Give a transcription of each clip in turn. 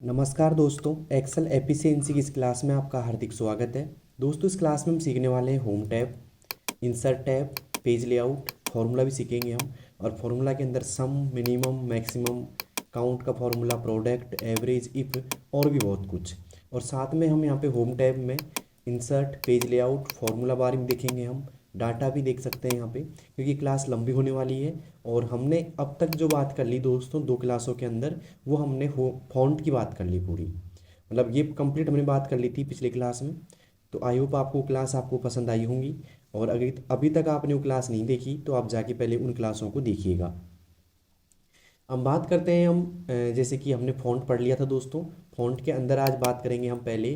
नमस्कार दोस्तों, Excel efficiency की इस क्लास में आपका हार्दिक स्वागत है। दोस्तों, इस क्लास में हम सीखने वाले हैं home tab, insert tab, page layout, formula भी सीखेंगे हम। और फार्मूला के अंदर सम, मिनिमम, मैक्सिमम, काउंट का फार्मूला, प्रोडक्ट, एवरेज, इफ और भी बहुत कुछ। और साथ में हम यहाँ पे होम टैब में इंसर्ट, पेज लेआउट, फार्मूला बार भी देखेंगे हम, डाटा भी देख सकते हैं यहाँ पे, क्योंकि क्लास लंबी होने वाली है। और हमने अब तक जो बात कर ली दोस्तों दो क्लासों के अंदर, वो हमने हो फॉन्ट की बात कर ली पूरी, मतलब ये कंप्लीट हमने बात कर ली थी पिछली क्लास में। तो आई होप आपको क्लास आपको पसंद आई होंगी। और अगर अभी तक आपने वो क्लास नहीं देखी तो आप जाके पहले उन क्लासों को देखिएगा। हम बात करते हैं जैसे कि हमने फ़ॉन्ट पढ़ लिया था दोस्तों। फ़ॉन्ट के अंदर आज बात करेंगे हम पहले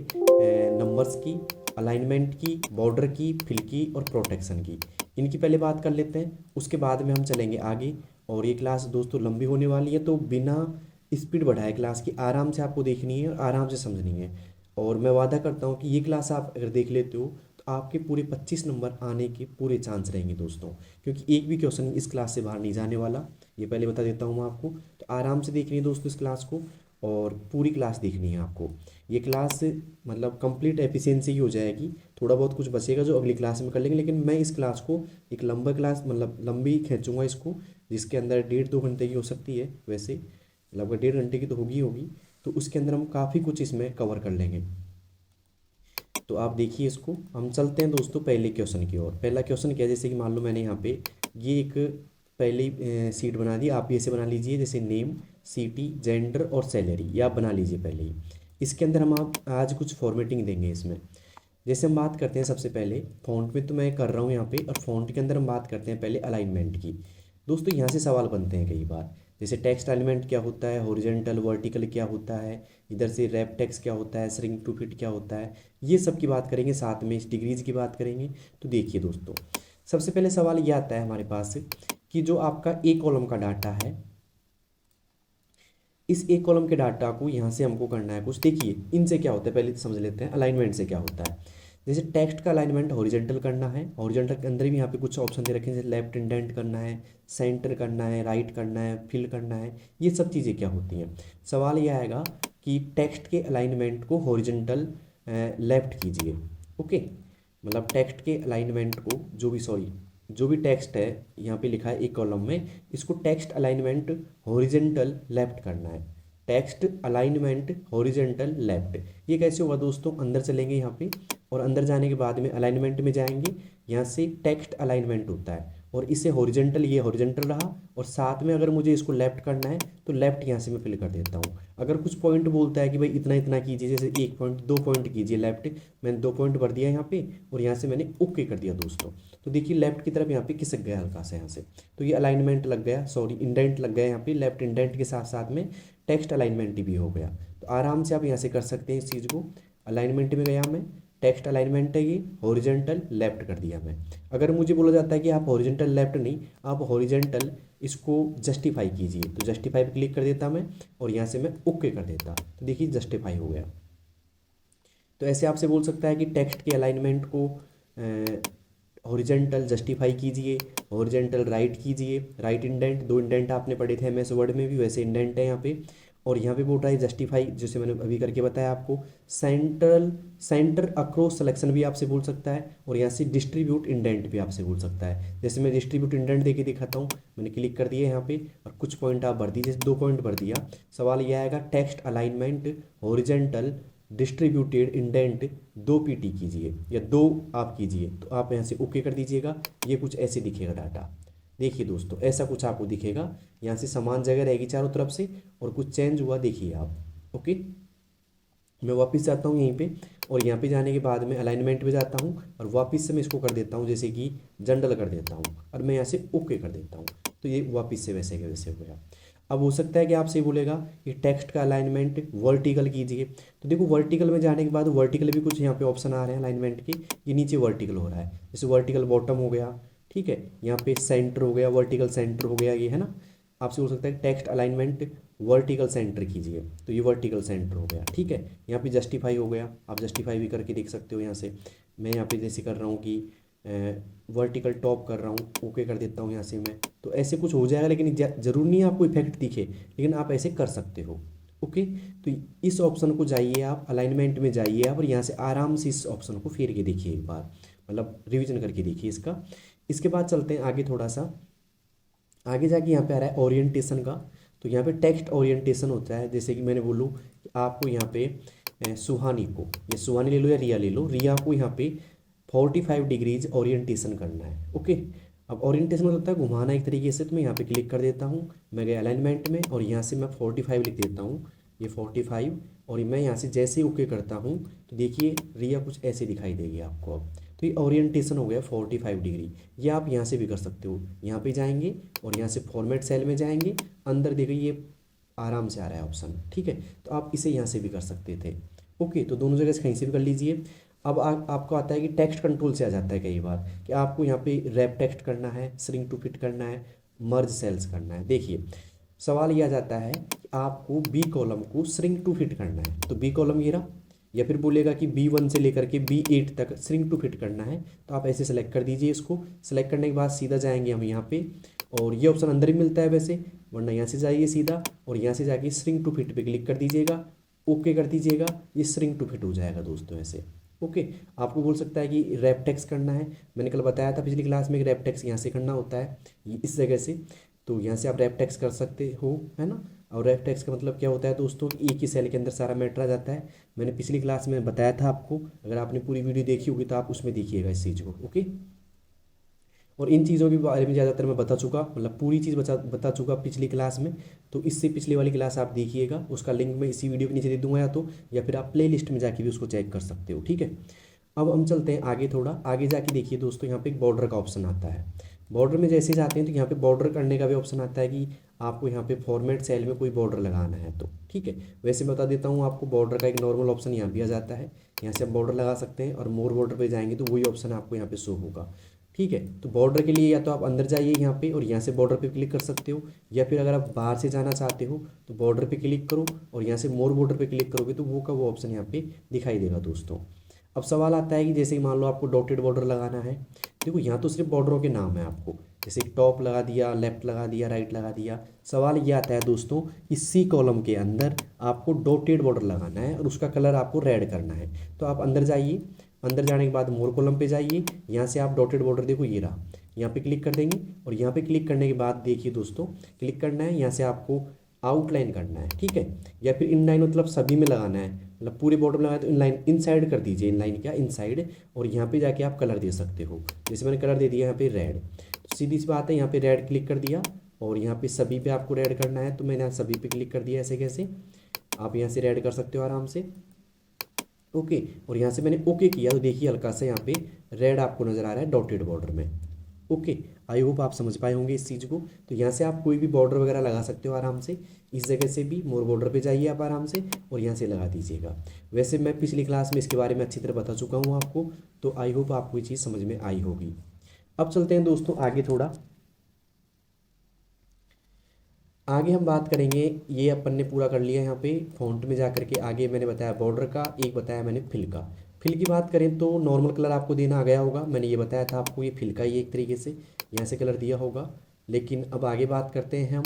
नंबर्स की, अलाइनमेंट की, बॉर्डर की, फिल की और प्रोटेक्शन की। इनकी पहले बात कर लेते हैं, उसके बाद में हम चलेंगे आगे। और ये क्लास दोस्तों लंबी होने वाली है, तो बिना स्पीड बढ़ाए क्लास की आराम से आपको देखनी है और आराम से समझनी है। और मैं वादा करता हूँ कि ये क्लास आप अगर देख लेते हो तो आपके पूरे 25 नंबर आने के पूरे चांस रहेंगे दोस्तों, क्योंकि एक भी क्वेश्चन इस क्लास से बाहर नहीं जाने वाला। ये पहले बता देता हूँ मैं आपको। तो आराम से देखनी है दोस्तों इस क्लास को, और पूरी क्लास देखनी है आपको। ये क्लास मतलब कंप्लीट एफिशिएंसी की हो जाएगी। थोड़ा बहुत कुछ बचेगा जो अगली क्लास में कर लेंगे, लेकिन मैं इस क्लास को एक लंबा क्लास मतलब लंबी खींचूंगा इसको, जिसके अंदर 1.5-2 घंटे की हो सकती है वैसे, लगभग 1.5 घंटे की तो होगी होगी। तो उसके अंदर हम काफ़ी कुछ इसमें कवर कर लेंगे। तो आप देखिए इसको। हम चलते हैं दोस्तों पहले क्वेश्चन की ओर। पहला क्वेश्चन क्या है, जैसे कि मान लो मैंने यहाँ पे ये एक पहले सीट बना दी, आप भी ऐसे बना लीजिए जैसे नेम, सिटी, जेंडर और सैलरी, ये आप बना लीजिए पहले ही। इसके अंदर हम आप आज कुछ फॉर्मेटिंग देंगे इसमें। जैसे हम बात करते हैं सबसे पहले फ़ॉन्ट में, तो मैं कर रहा हूँ यहाँ पे, और फ़ॉन्ट के अंदर हम बात करते हैं पहले अलाइनमेंट की। दोस्तों यहाँ से सवाल बनते हैं कई बार, जैसे टेक्स्ट एलिमेंट क्या होता है, हॉरिजॉन्टल वर्टिकल क्या होता है, इधर से रैप टेक्स्ट क्या होता है, श्रिंक टू फिट क्या होता है, ये सब की बात करेंगे, साथ में इस डिग्रीज की बात करेंगे। तो देखिए दोस्तों, सबसे पहले सवाल ये आता है हमारे पास कि जो आपका ए कॉलम का डाटा है, इस एक कॉलम के डाटा को यहाँ से हमको करना है कुछ। देखिए इनसे क्या होता है, पहले तो समझ लेते हैं अलाइनमेंट से क्या होता है। जैसे टेक्स्ट का अलाइनमेंट हॉरिजॉन्टल करना है, हॉरिजॉन्टल के अंदर भी यहाँ पे कुछ ऑप्शन दे रखे हैं, जैसे लेफ्ट इंडेंट करना है, सेंटर करना है, राइट करना है, फिल करना है। ये सब चीज़ें क्या होती हैं। सवाल ये आएगा कि टेक्स्ट के अलाइनमेंट को हॉरिजॉन्टल लेफ्ट कीजिए। ओके, मतलब टेक्स्ट के अलाइनमेंट को, जो भी टेक्स्ट है यहाँ पे लिखा है एक कॉलम में, इसको टेक्स्ट अलाइनमेंट हॉरिजेंटल लेफ्ट करना है। टेक्स्ट अलाइनमेंट हॉरिजेंटल लेफ्ट, ये कैसे होगा दोस्तों, अंदर चलेंगे यहाँ पे, और अंदर जाने के बाद में अलाइनमेंट में जाएंगे। यहाँ से टेक्स्ट अलाइनमेंट होता है, और इसे हॉरिजेंटल, ये हॉरिजेंटल रहा, और साथ में अगर मुझे इसको लेफ्ट करना है तो लेफ्ट यहाँ से मैं फिल कर देता हूँ। अगर कुछ पॉइंट बोलता है कि भाई इतना इतना कीजिए, जैसे 1 पॉइंट 2 पॉइंट कीजिए लेफ्ट, मैंने 2 पॉइंट भर दिया यहाँ पे, और यहाँ से मैंने ओके कर दिया दोस्तों। तो देखिए लेफ्ट की तरफ यहाँ पे खिसक गया हल्का सा यहाँ से, तो ये अलाइनमेंट लग गया, सॉरी इंडेंट लग गया यहाँ पे, लेफ्ट इंडेंट के साथ साथ में टेक्स्ट अलाइनमेंट भी हो गया। तो आराम से आप यहाँ से कर सकते हैं इस चीज़ को। अलाइनमेंट में गया मैं, टेक्स्ट अलाइनमेंट है ये, हॉरिजेंटल लेफ्ट कर दिया मैं। अगर मुझे बोला जाता है कि आप हॉरिजेंटल लेफ्ट नहीं, आप हॉरिजेंटल इसको जस्टिफाई कीजिए, तो जस्टिफाई पे क्लिक कर देता मैं, और यहाँ से मैं ओके कर देता, तो देखिए जस्टिफाई हो गया। तो ऐसे आपसे बोल सकता है कि टेक्स्ट के अलाइनमेंट को हॉरिजेंटल जस्टिफाई कीजिए, हॉरिजेंटल राइट कीजिए, राइट इंडेंट, 2 इंडेंट आपने पढ़े थे एमएस वर्ड में भी, वैसे इंडेंट है यहाँ पे। और यहाँ पे बोल रहा है जस्टिफाई, जैसे मैंने अभी करके बताया आपको। सेंटर अक्रॉस सिलेक्शन भी आपसे बोल सकता है, और यहाँ से डिस्ट्रीब्यूट इंडेंट भी आपसे बोल सकता है। जैसे मैं डिस्ट्रीब्यूट इंडेंट देके दिखाता हूँ, मैंने क्लिक कर दिया यहाँ पे, और कुछ पॉइंट आप भर दिए, जैसे 2 पॉइंट भर दिया। सवाल यह आएगा text alignment horizontal distributed indent 2 PT कीजिए, या 2 आप कीजिए, तो आप यहाँ से ओके कर दीजिएगा। ये कुछ ऐसे दिखेगा डाटा। देखिए दोस्तों ऐसा कुछ आपको दिखेगा, यहाँ से समान जगह रहेगी चारों तरफ से, और कुछ चेंज हुआ देखिए आप। ओके, मैं वापस जाता हूँ यहीं पे, और यहाँ पे जाने के बाद में अलाइनमेंट में जाता हूँ, और वापस से मैं इसको कर देता हूँ जैसे कि जनरल कर देता हूँ, और मैं यहाँ से ओके कर देता हूँ। तो ये वापस से वैसे के वैसे हो गया। अब हो सकता है कि आपसे बोलेगा कि टेक्स्ट का अलाइनमेंट वर्टिकल कीजिए, तो देखो वर्टिकल में जाने के बाद वर्टिकल भी कुछ यहाँ पे ऑप्शन आ रहे हैं अलाइनमेंट के। ये नीचे वर्टिकल हो रहा है, जैसे वर्टिकल बॉटम हो गया, ठीक है, यहाँ पे सेंटर हो गया, वर्टिकल सेंटर हो गया, ये है ना। आपसे हो सकता है टेक्स्ट अलाइनमेंट वर्टिकल सेंटर कीजिए, तो ये वर्टिकल सेंटर हो गया, ठीक है। यहाँ पे जस्टिफाई हो गया, आप जस्टिफाई भी करके देख सकते हो यहाँ से। मैं यहाँ पे जैसे कर रहा हूँ कि वर्टिकल टॉप कर रहा हूँ, ओके कर देता हूँ यहाँ से मैं। तो ऐसे कुछ हो जाएगा, लेकिन ज़रूर नहीं है आपको इफेक्ट दिखे, लेकिन आप ऐसे कर सकते हो। ओके, तो इस ऑप्शन को जाइए आप, अलाइनमेंट में जाइए आप, और यहाँ से आराम से इस ऑप्शन को फेर के देखिए एक बार, मतलब रिवीजन करके देखिए इसका। इसके बाद चलते हैं आगे थोड़ा सा, आगे जाके यहाँ पे आ रहा है ओरिएंटेशन का। तो यहाँ पे टेक्स्ट ओरिएंटेशन होता है, जैसे कि मैंने बोलूँ कि आपको यहाँ पे सुहानी को, ये सुहानी ले लो या रिया ले लो, रिया को यहाँ पे 45 डिग्रीज ओरिएंटेशन करना है। ओके, अब ओरिएंटेशन मतलब होता है घुमाना एक तरीके से। तो मैं यहाँ पे क्लिक कर देता हूँ, मैं गया अलाइनमेंट में, और यहाँ से मैं 45 लिख देता हूँ, ये 45, और मैं यहाँ से जैसे ही ओके करता हूँ तो देखिए रिया कुछ ऐसे दिखाई देगी आपको। अब तो ये ओरिएंटेशन हो गया 45 डिग्री। ये आप यहाँ से भी कर सकते हो, यहाँ पे जाएंगे और यहाँ से फॉर्मेट सेल में जाएंगे, अंदर देखिए ये आराम से आ रहा है ऑप्शन, ठीक है। तो आप इसे यहाँ से भी कर सकते थे। ओके, तो दोनों जगह से कहीं से भी कर लीजिए। अब आपको आता है कि टेक्स्ट कंट्रोल से आ जाता है कई बार कि आपको यहाँ पे रैप टेक्स्ट करना है, श्रिंक टू फिट करना है, मर्ज सेल्स करना है। देखिए सवाल ये आ जाता है कि आपको बी कॉलम को श्रिंक टू फिट करना है, तो बी कॉलम ये रहा, या फिर बोलेगा कि B1 से लेकर के B8 तक श्रिंक टू फिट करना है, तो आप ऐसे सेलेक्ट कर दीजिए। इसको सेलेक्ट करने के बाद सीधा जाएंगे हम यहाँ पे, और ये ऑप्शन अंदर ही मिलता है वैसे, वरना यहाँ से जाइए सीधा और यहाँ से जाके श्रिंक टू फिट पे क्लिक कर दीजिएगा, ओके कर दीजिएगा, ये श्रिंक टू फिट हो जाएगा दोस्तों ऐसे। ओके, आपको बोल सकता है कि रैप टेक्स्ट करना है, मैंने कल बताया था पिछली क्लास में कि रैप टेक्स्ट यहाँ से करना होता है, इस जगह से। तो यहाँ से आप रैप टेक्स्ट कर सकते हो, है ना। और रैप टेक्स्ट का मतलब क्या होता है दोस्तों, एक ही सेल के अंदर सारा मैटर आ जाता है। मैंने पिछली क्लास में बताया था आपको, अगर आपने पूरी वीडियो देखी होगी तो आप उसमें देखिएगा इस चीज़ को। ओके, और इन चीज़ों के बारे में ज़्यादातर मैं बता चुका, मतलब पूरी चीज़ बता चुका पिछली क्लास में। तो इससे पिछली वाली क्लास आप देखिएगा, उसका लिंक मैं इसी वीडियो के नीचे दे दूंगा, या फिर आप प्ले लिस्ट में जाके भी उसको चेक कर सकते हो, ठीक है। अब हम चलते हैं आगे, थोड़ा आगे जाके देखिए दोस्तों, यहाँ पे एक बॉर्डर का ऑप्शन आता है। बॉर्डर में जैसे जाते हैं तो यहाँ पे बॉर्डर करने का भी ऑप्शन आता है कि आपको यहाँ पे फॉर्मेट सेल में कोई बॉर्डर लगाना है, तो ठीक है। वैसे बता देता हूँ आपको, बॉर्डर का एक नॉर्मल ऑप्शन यहाँ भी आ जाता है, यहाँ से आप बॉर्डर लगा सकते हैं, और मोर बॉर्डर पे जाएंगे तो वही ऑप्शन आपको यहाँ पे शो होगा, ठीक है। तो बॉर्डर के लिए या तो आप अंदर जाइए यहाँ पे और यहाँ से बॉर्डर पे क्लिक कर सकते हो, या फिर अगर आप बाहर से जाना चाहते हो तो बॉर्डर पे क्लिक करो और यहाँ से मोर बॉर्डर पे क्लिक करोगे तो वो का वो ऑप्शन यहाँ पे दिखाई देगा दोस्तों। अब सवाल आता है कि जैसे मान लो आपको डॉटेड बॉर्डर लगाना है, देखो यहाँ तो सिर्फ बॉर्डरों के नाम है आपको, जैसे टॉप लगा दिया, लेफ्ट लगा दिया, राइट लगा दिया। सवाल ये आता है दोस्तों, इस सी कॉलम के अंदर आपको डॉटेड बॉर्डर लगाना है और उसका कलर आपको रेड करना है। तो आप अंदर जाइए, अंदर जाने के बाद मोर कॉलम पे जाइए, यहाँ से आप डॉटेड बॉर्डर देखो ये रहा, यहाँ पे क्लिक कर देंगे, और यहाँ पे क्लिक करने के बाद देखिए दोस्तों, क्लिक करना है, यहाँ से आपको आउटलाइन करना है, ठीक है। या फिर इनलाइन मतलब सभी में लगाना है, मतलब पूरे बॉर्डर में लगाए तो इनलाइन इनसाइड कर दीजिए, इनलाइन क्या इनसाइड, और यहाँ पे जाके आप कलर दे सकते हो। जैसे मैंने कलर दे दिया यहाँ पे रेड, तो सीधी सी बात है, यहाँ पे रेड क्लिक कर दिया, और यहाँ पे सभी पे आपको रेड करना है, तो मैंने यहाँ सभी पे क्लिक कर दिया। ऐसे कैसे आप यहाँ से रेड कर सकते हो आराम से, ओके। और यहाँ से मैंने ओके किया तो देखिए हल्का सा यहाँ पे रेड आपको नज़र आ रहा है डॉटेड बॉर्डर में। ओके, आई होप आप समझ पाए होंगे इस चीज़ को। तो यहाँ से आप कोई भी बॉर्डर वगैरह लगा सकते हो आराम से, इस जगह से भी मोर बॉर्डर पे जाइए आप आराम से और यहाँ से लगा दीजिएगा। वैसे मैं पिछली क्लास में इसके बारे में अच्छी तरह बता चुका हूँ आपको, तो आई होप आपको ये चीज़ समझ में आई होगी। अब चलते हैं दोस्तों आगे, थोड़ा आगे हम बात करेंगे। ये अपन ने पूरा कर लिया यहाँ पे फॉन्ट में जा करके, आगे मैंने बताया बॉर्डर का, एक बताया मैंने फिल का। फिल की बात करें तो नॉर्मल कलर आपको देना आ गया होगा, मैंने ये बताया था आपको, ये फिल का ही एक तरीके से यहाँ से कलर दिया होगा। लेकिन अब आगे बात करते हैं हम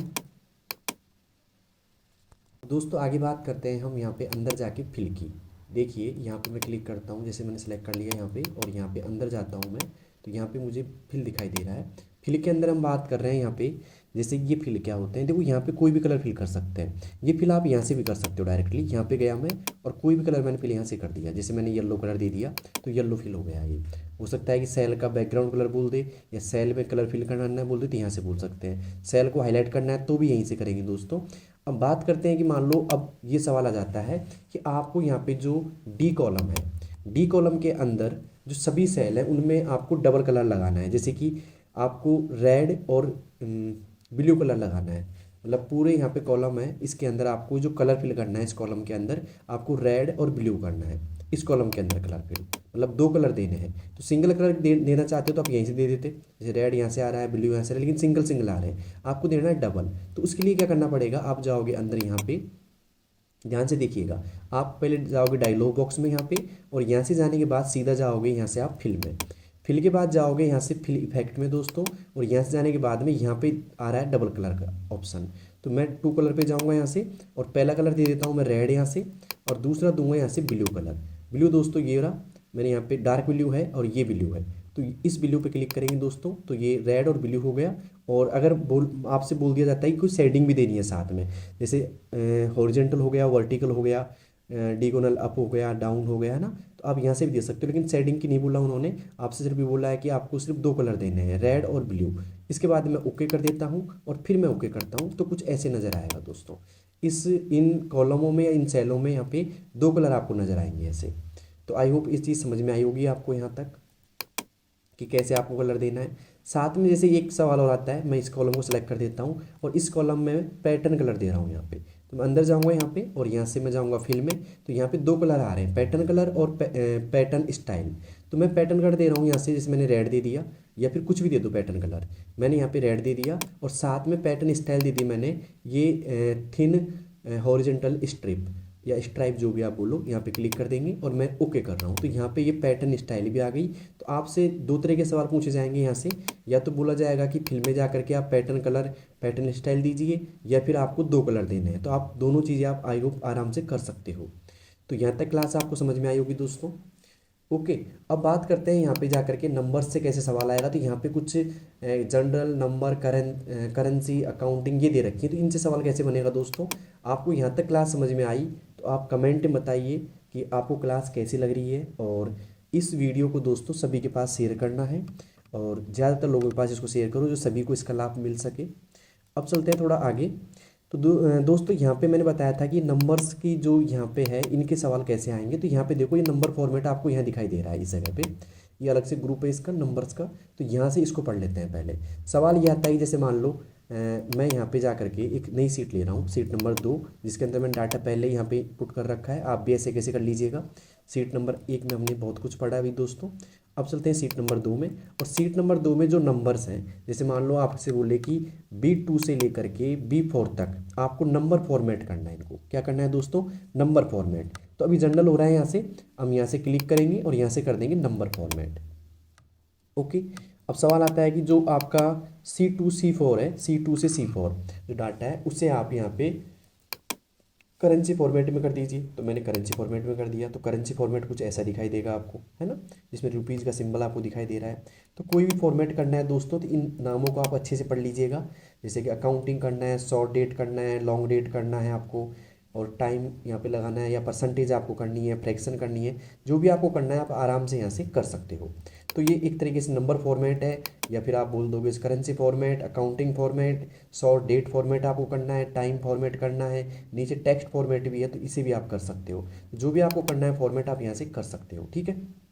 दोस्तों, आगे बात करते हैं हम यहाँ पे अंदर जाके फिल की। देखिए यहाँ पे मैं क्लिक करता हूँ, जैसे मैंने सेलेक्ट कर लिया यहाँ पे, और यहाँ पे अंदर जाता हूँ मैं, तो यहाँ पे मुझे फिल दिखाई दे रहा है। फिल के अंदर हम बात कर रहे हैं यहाँ पे, जैसे ये फिल क्या होते हैं, देखो यहाँ पे कोई भी कलर फिल कर सकते हैं। ये फिल आप यहाँ से भी कर सकते हो डायरेक्टली, यहाँ पे गया मैं और कोई भी कलर मैंने फिल यहाँ से कर दिया, जैसे मैंने येलो कलर दे दिया तो येलो फिल हो गया। ये हो सकता है कि सेल का बैकग्राउंड कलर बोल दे, या सेल में कलर फिल करना है बोल दे तो यहाँ से बोल सकते हैं। सेल को हाईलाइट करना है तो भी यहीं से करेंगे दोस्तों। अब बात करते हैं कि मान लो अब ये सवाल आ जाता है कि आपको यहाँ पे जो डी कॉलम है, डी कॉलम के अंदर जो सभी सेल हैं उनमें आपको डबल कलर लगाना है, जैसे कि आपको रेड और ब्लू कलर लगाना है। मतलब पूरे यहाँ पे कॉलम है, इसके अंदर आपको जो कलर फिल करना है, इस कॉलम के अंदर आपको रेड और ब्लू करना है, इस कॉलम के अंदर कलर फिल, मतलब दो कलर देने हैं। तो सिंगल कलर देना चाहते हो तो आप यहीं से दे देते, जैसे रेड यहाँ से आ रहा है, ब्लू यहाँ से आ रहा है, लेकिन सिंगल सिंगल आ रहे हैं, आपको देना है डबल। तो उसके लिए क्या करना पड़ेगा, आप जाओगे अंदर, यहाँ पे ध्यान से देखिएगा, आप पहले जाओगे डायलॉग बॉक्स में यहाँ पे, और यहाँ से जाने के बाद सीधा जाओगे यहाँ से आप फिल में, फिल के बाद जाओगे यहाँ से फिल इफेक्ट में दोस्तों, और यहाँ से जाने के बाद में यहाँ पे आ रहा है डबल कलर का ऑप्शन, तो मैं टू कलर पे जाऊँगा यहाँ से और पहला कलर दे देता हूँ मैं रेड यहाँ से, और दूसरा दूंगा यहाँ से ब्लू कलर। ब्लू दोस्तों ये रहा, मैंने यहाँ पे डार्क ब्लू है और ये ब्लू है, तो इस ब्लू पे क्लिक करेंगे दोस्तों तो ये रेड और ब्लू हो गया। और अगर आपसे बोल दिया जाता है कि कोई शेडिंग भी देनी है साथ में, जैसे हॉरिजॉन्टल हो गया, वर्टिकल हो गया, डिगोनल अप हो गया, डाउन हो गया, है ना, तो आप यहाँ से भी दे सकते हो। लेकिन शेडिंग की नहीं बोला उन्होंने, आपसे सिर्फ ये बोला है कि आपको सिर्फ दो कलर देने हैं, रेड और ब्लू। इसके बाद मैं ओके कर देता हूँ और फिर मैं ओके करता हूँ, तो कुछ ऐसे नज़र आएगा दोस्तों। इन कॉलमों में या इन सेलों में यहाँ पे दो कलर आपको नज़र आएंगे ऐसे। तो आई होप इस चीज़ समझ में आई होगी आपको यहाँ तक कि कैसे आपको कलर देना है। साथ में जैसे एक सवाल और आता है, मैं इस कॉलम को सेलेक्ट कर देता हूँ और इस कॉलम में पैटर्न कलर दे रहा हूँ यहाँ पे, तो मैं अंदर जाऊँगा यहाँ पे और यहाँ से मैं जाऊँगा फिल में, तो यहाँ पे दो कलर आ रहे हैं, पैटर्न कलर और पैटर्न स्टाइल। तो मैं पैटर्न कलर दे रहा हूँ यहाँ से, जैसे मैंने रेड दे दिया या फिर कुछ भी दे दो पैटर्न कलर, मैंने यहाँ पे रेड दे दिया और साथ में पैटर्न स्टाइल दे दी मैंने ये थिन हॉरिजॉन्टल स्ट्रिप या स्ट्राइप जो भी आप बोलो, यहाँ पे क्लिक कर देंगे और मैं ओके कर रहा हूँ। तो यहाँ पे ये पैटर्न स्टाइल भी आ गई। तो आपसे दो तरह के सवाल पूछे जाएंगे यहाँ से, या तो बोला जाएगा कि फिल्म में जा करके आप पैटर्न कलर पैटर्न स्टाइल दीजिए, या फिर आपको दो कलर देने हैं। तो आप दोनों चीज़ें आप आई होप आराम से कर सकते हो। तो यहाँ तक क्लास आपको समझ में आई होगी दोस्तों। ओके, अब बात करते हैं यहाँ पे जा करके नंबर्स से कैसे सवाल आएगा। तो यहाँ पे कुछ जनरल नंबर, करेंसी, अकाउंटिंग ये दे रखी है, तो इनसे सवाल कैसे बनेगा दोस्तों। आपको यहाँ तक क्लास समझ में आई तो आप कमेंट में बताइए कि आपको क्लास कैसी लग रही है, और इस वीडियो को दोस्तों सभी के पास शेयर करना है और ज़्यादातर लोगों के पास इसको शेयर करो जो सभी को इसका लाभ मिल सके। अब चलते हैं थोड़ा आगे। तो दोस्तों यहाँ पे मैंने बताया था कि नंबर्स की जो यहाँ पे है इनके सवाल कैसे आएंगे। तो यहाँ पे देखो ये नंबर फॉर्मेट आपको यहाँ दिखाई दे रहा है इस जगह पे, ये अलग से ग्रुप है इसका नंबर्स का। तो यहाँ से इसको पढ़ लेते हैं। पहले सवाल ये आता है, जैसे मान लो मैं यहाँ पे जा करके एक नई सीट ले रहा हूँ, सीट नंबर 2, जिसके अंदर मैंने डाटा पहले यहाँ पे पुट कर रखा है। आप भी ऐसे कैसे कर लीजिएगा। सीट नंबर 1 में हमने बहुत कुछ पढ़ा अभी दोस्तों। अब चलते हैं सीट नंबर 2 में, और सीट नंबर 2 में जो नंबर्स हैं, जैसे मान लो आपसे बोले कि B2 से लेकर के B4 तक आपको नंबर फॉर्मेट करना है। इनको क्या करना है दोस्तों, नंबर फॉर्मेट। तो अभी जनरल हो रहा है यहाँ से, हम यहाँ से क्लिक करेंगे और यहाँ से कर देंगे नंबर फॉर्मेट। ओके, अब सवाल आता है कि जो आपका C2 C4 है, C2 से C4 जो डाटा है उसे आप यहाँ पे करेंसी फॉर्मेट में कर दीजिए। तो मैंने करेंसी फॉर्मेट में कर दिया। तो करेंसी फॉर्मेट कुछ ऐसा दिखाई देगा आपको, है ना, जिसमें रुपीज़ का सिंबल आपको दिखाई दे रहा है। तो कोई भी फॉर्मेट करना है दोस्तों तो इन नामों को आप अच्छे से पढ़ लीजिएगा। जैसे कि अकाउंटिंग करना है, शॉर्ट डेट करना है, लॉन्ग डेट करना है आपको, और टाइम यहाँ पे लगाना है, या परसेंटेज आपको करनी है, फ्रैक्शन करनी है, जो भी आपको करना है आप आराम से यहाँ से कर सकते हो। तो ये एक तरीके से नंबर फॉर्मेट है, या फिर आप बोल दोगे currency format, accounting format, short date format आपको करना है, टाइम फॉर्मेट करना है, नीचे टेक्स्ट फॉर्मेट भी है, तो इसे भी आप कर सकते हो। जो भी आपको करना है फॉर्मेट आप यहाँ से कर सकते हो, ठीक है।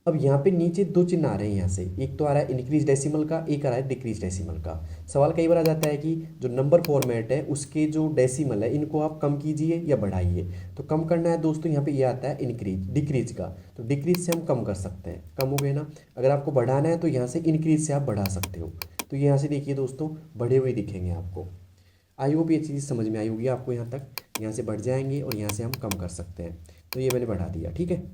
अब यहाँ पे नीचे दो चिन्ह आ रहे हैं यहाँ से, एक तो आ रहा है इंक्रीज डेसिमल का, एक आ रहा है डिक्रीज डेसिमल का। सवाल कई बार आ जाता है कि जो नंबर फॉर्मेट है उसके जो डेसिमल है इनको आप कम कीजिए या बढ़ाइए। तो कम करना है दोस्तों, यहाँ पे ये आता है इंक्रीज, डिक्रीज का। तो डिक्रीज से हम कम कर सकते हैं, कम हो गए ना। अगर आपको बढ़ाना है तो यहाँ से इंक्रीज से आप बढ़ा सकते हो। तो यहाँ से देखिए दोस्तों बढ़े हुए दिखेंगे आपको। आई होप ये चीज़ समझ में आई होगी आपको यहाँ तक। यहाँ से बढ़ जाएंगे और यहाँ से हम कम कर सकते हैं। तो ये मैंने बढ़ा दिया, ठीक है।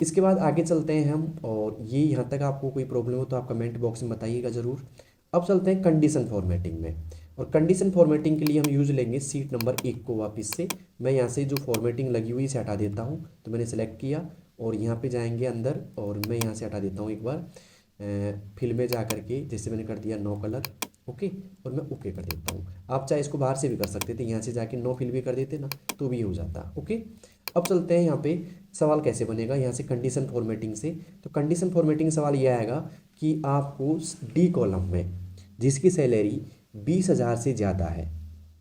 इसके बाद आगे चलते हैं हम, और ये यहाँ तक आपको कोई प्रॉब्लम हो तो आप कमेंट बॉक्स में बताइएगा ज़रूर। अब चलते हैं कंडीशन फॉर्मेटिंग में, और कंडीशन फॉर्मेटिंग के लिए हम यूज लेंगे सीट नंबर 1 को। वापस से मैं यहाँ से जो फॉर्मेटिंग लगी हुई इसे हटा देता हूँ। तो मैंने सेलेक्ट किया और यहाँ पे जाएंगे अंदर, और मैं यहाँ से हटा देता हूँ एक बार फिल में जा करके, जैसे मैंने कर दिया 9 कलर, ओके, और मैं ओके कर देता हूँ। आप चाहे इसको बाहर से भी कर सकते थे, यहाँ से जाके 9 फिल भी कर देते ना तो भी हो जाता, ओके। अब चलते हैं यहाँ पे सवाल कैसे बनेगा यहाँ से कंडीशन फॉर्मेटिंग से। तो कंडीशन फॉर्मेटिंग सवाल ये आएगा कि आपको डी कॉलम में जिसकी सैलरी 20,000 से ज़्यादा है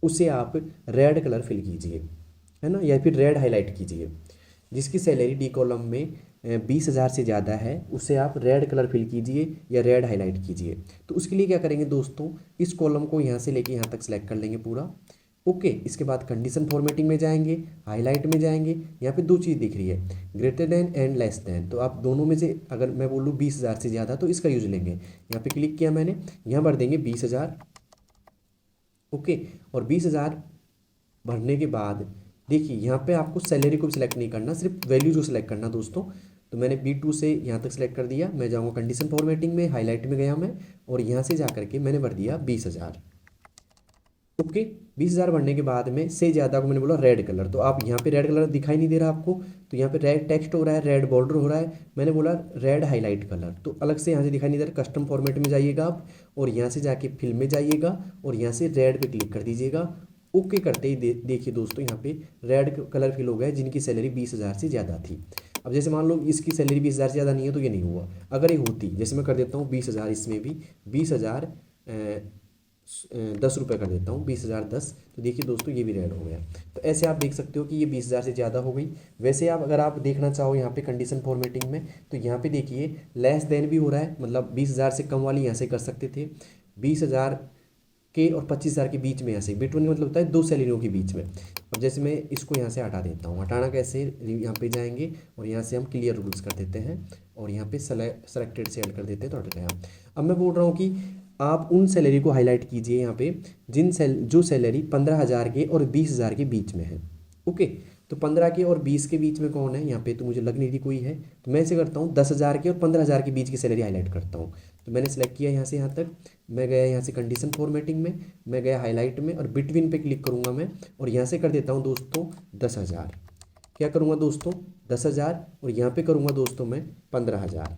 उसे आप रेड कलर फिल कीजिए, है ना, या फिर रेड हाईलाइट कीजिए। जिसकी सैलरी डी कॉलम में 20,000 से ज़्यादा है उसे आप रेड कलर फिल कीजिए या रेड हाईलाइट कीजिए। तो उसके लिए क्या करेंगे दोस्तों, इस कॉलम को यहाँ से लेके यहाँ तक सेलेक्ट कर लेंगे पूरा, ओके। इसके बाद कंडीशन फॉर्मेटिंग में जाएंगे, हाईलाइट में जाएंगे। यहाँ पे दो चीज़ दिख रही है, greater than and less than. तो आप दोनों में से अगर मैं बोलूँ 20,000 से ज़्यादा तो इसका यूज लेंगे। यहाँ पे क्लिक किया मैंने, यहाँ भर देंगे 20,000, ओके। और 20,000 भरने के बाद देखिए यहाँ पे आपको सैलरी को भी सिलेक्ट नहीं करना, सिर्फ वैल्यू जो सिलेक्ट करना दोस्तों। तो मैंने B2 से यहाँ तक सिलेक्ट कर दिया। मैं जाऊँगा कंडीशन फॉर्मेटिंग में, हाईलाइट में गया मैं, और यहाँ से जा करके मैंने भर दिया 20,000, ओके। 20,000 भरने के बाद में से ज़्यादा को मैंने बोला रेड कलर, तो आप यहाँ पे रेड कलर दिखाई नहीं दे रहा आपको, तो यहाँ पे रेड टेक्स्ट हो रहा है, रेड बॉर्डर हो रहा है, मैंने बोला रेड हाईलाइट कलर, तो अलग से यहाँ से दिखाई नहीं दे रहा। कस्टम फॉर्मेट में जाइएगा आप, और यहाँ से जाके फिल में जाइएगा, और यहाँ से रेड पे क्लिक कर दीजिएगा। ओके करते ही देखिए दोस्तों, यहाँ पे रेड कलर फिल हो गया है जिनकी सैलरी 20,000 से ज़्यादा थी। अब जैसे मान लो इसकी सैलरी 20,000 से ज़्यादा नहीं है तो ये नहीं हुआ। अगर ये होती, जैसे मैं कर देता हूँ 20,000, इसमें भी 20,000 10 रुपये कर देता हूँ, 20,010, तो देखिए दोस्तों ये भी रेड हो गया। तो ऐसे आप देख सकते हो कि ये 20,000 से ज़्यादा हो गई। वैसे आप अगर आप देखना चाहो यहाँ पे कंडीशन फॉर्मेटिंग में, तो यहाँ पे देखिए लेस देन भी हो रहा है, मतलब 20,000 से कम वाली यहाँ से कर सकते थे, 20,000 के और 25,000 के बीच में, यहाँ से बिटवीन का मतलब होता है दो सैलरियों के बीच में। अब जैसे मैं इसको यहाँ से हटा देता हूँ, हटाना कैसे, यहाँ पे जाएंगे और यहाँ से हम क्लियर रूल्स कर देते हैं, और यहाँ पे सेलेक्टेड से ऐड कर देते हैं, तो हट गया। अब मैं बोल रहा हूँ कि आप उन सैलरी को हाईलाइट कीजिए यहाँ पे जो सैलरी 15,000 के और 20,000 के बीच में है। ओके, तो 15 के और 20 के बीच में कौन है यहाँ पे, तो मुझे लग नहीं रही कोई है, तो मैं ऐसे करता हूँ 10,000 के और 15,000 के बीच की सैलरी हाईलाइट करता हूँ। तो मैंने सेलेक्ट किया यहाँ से यहाँ तक, मैं गया यहाँ से कंडीशन फॉर्मेटिंग में, मैं गया हाईलाइट में, और बिटवीन पे क्लिक करूँगा मैं, और यहाँ से कर देता हूँ दोस्तों 10,000। क्या करूँगा दोस्तों, 10,000, और यहाँ पे करूँगा दोस्तों मैं 15,000।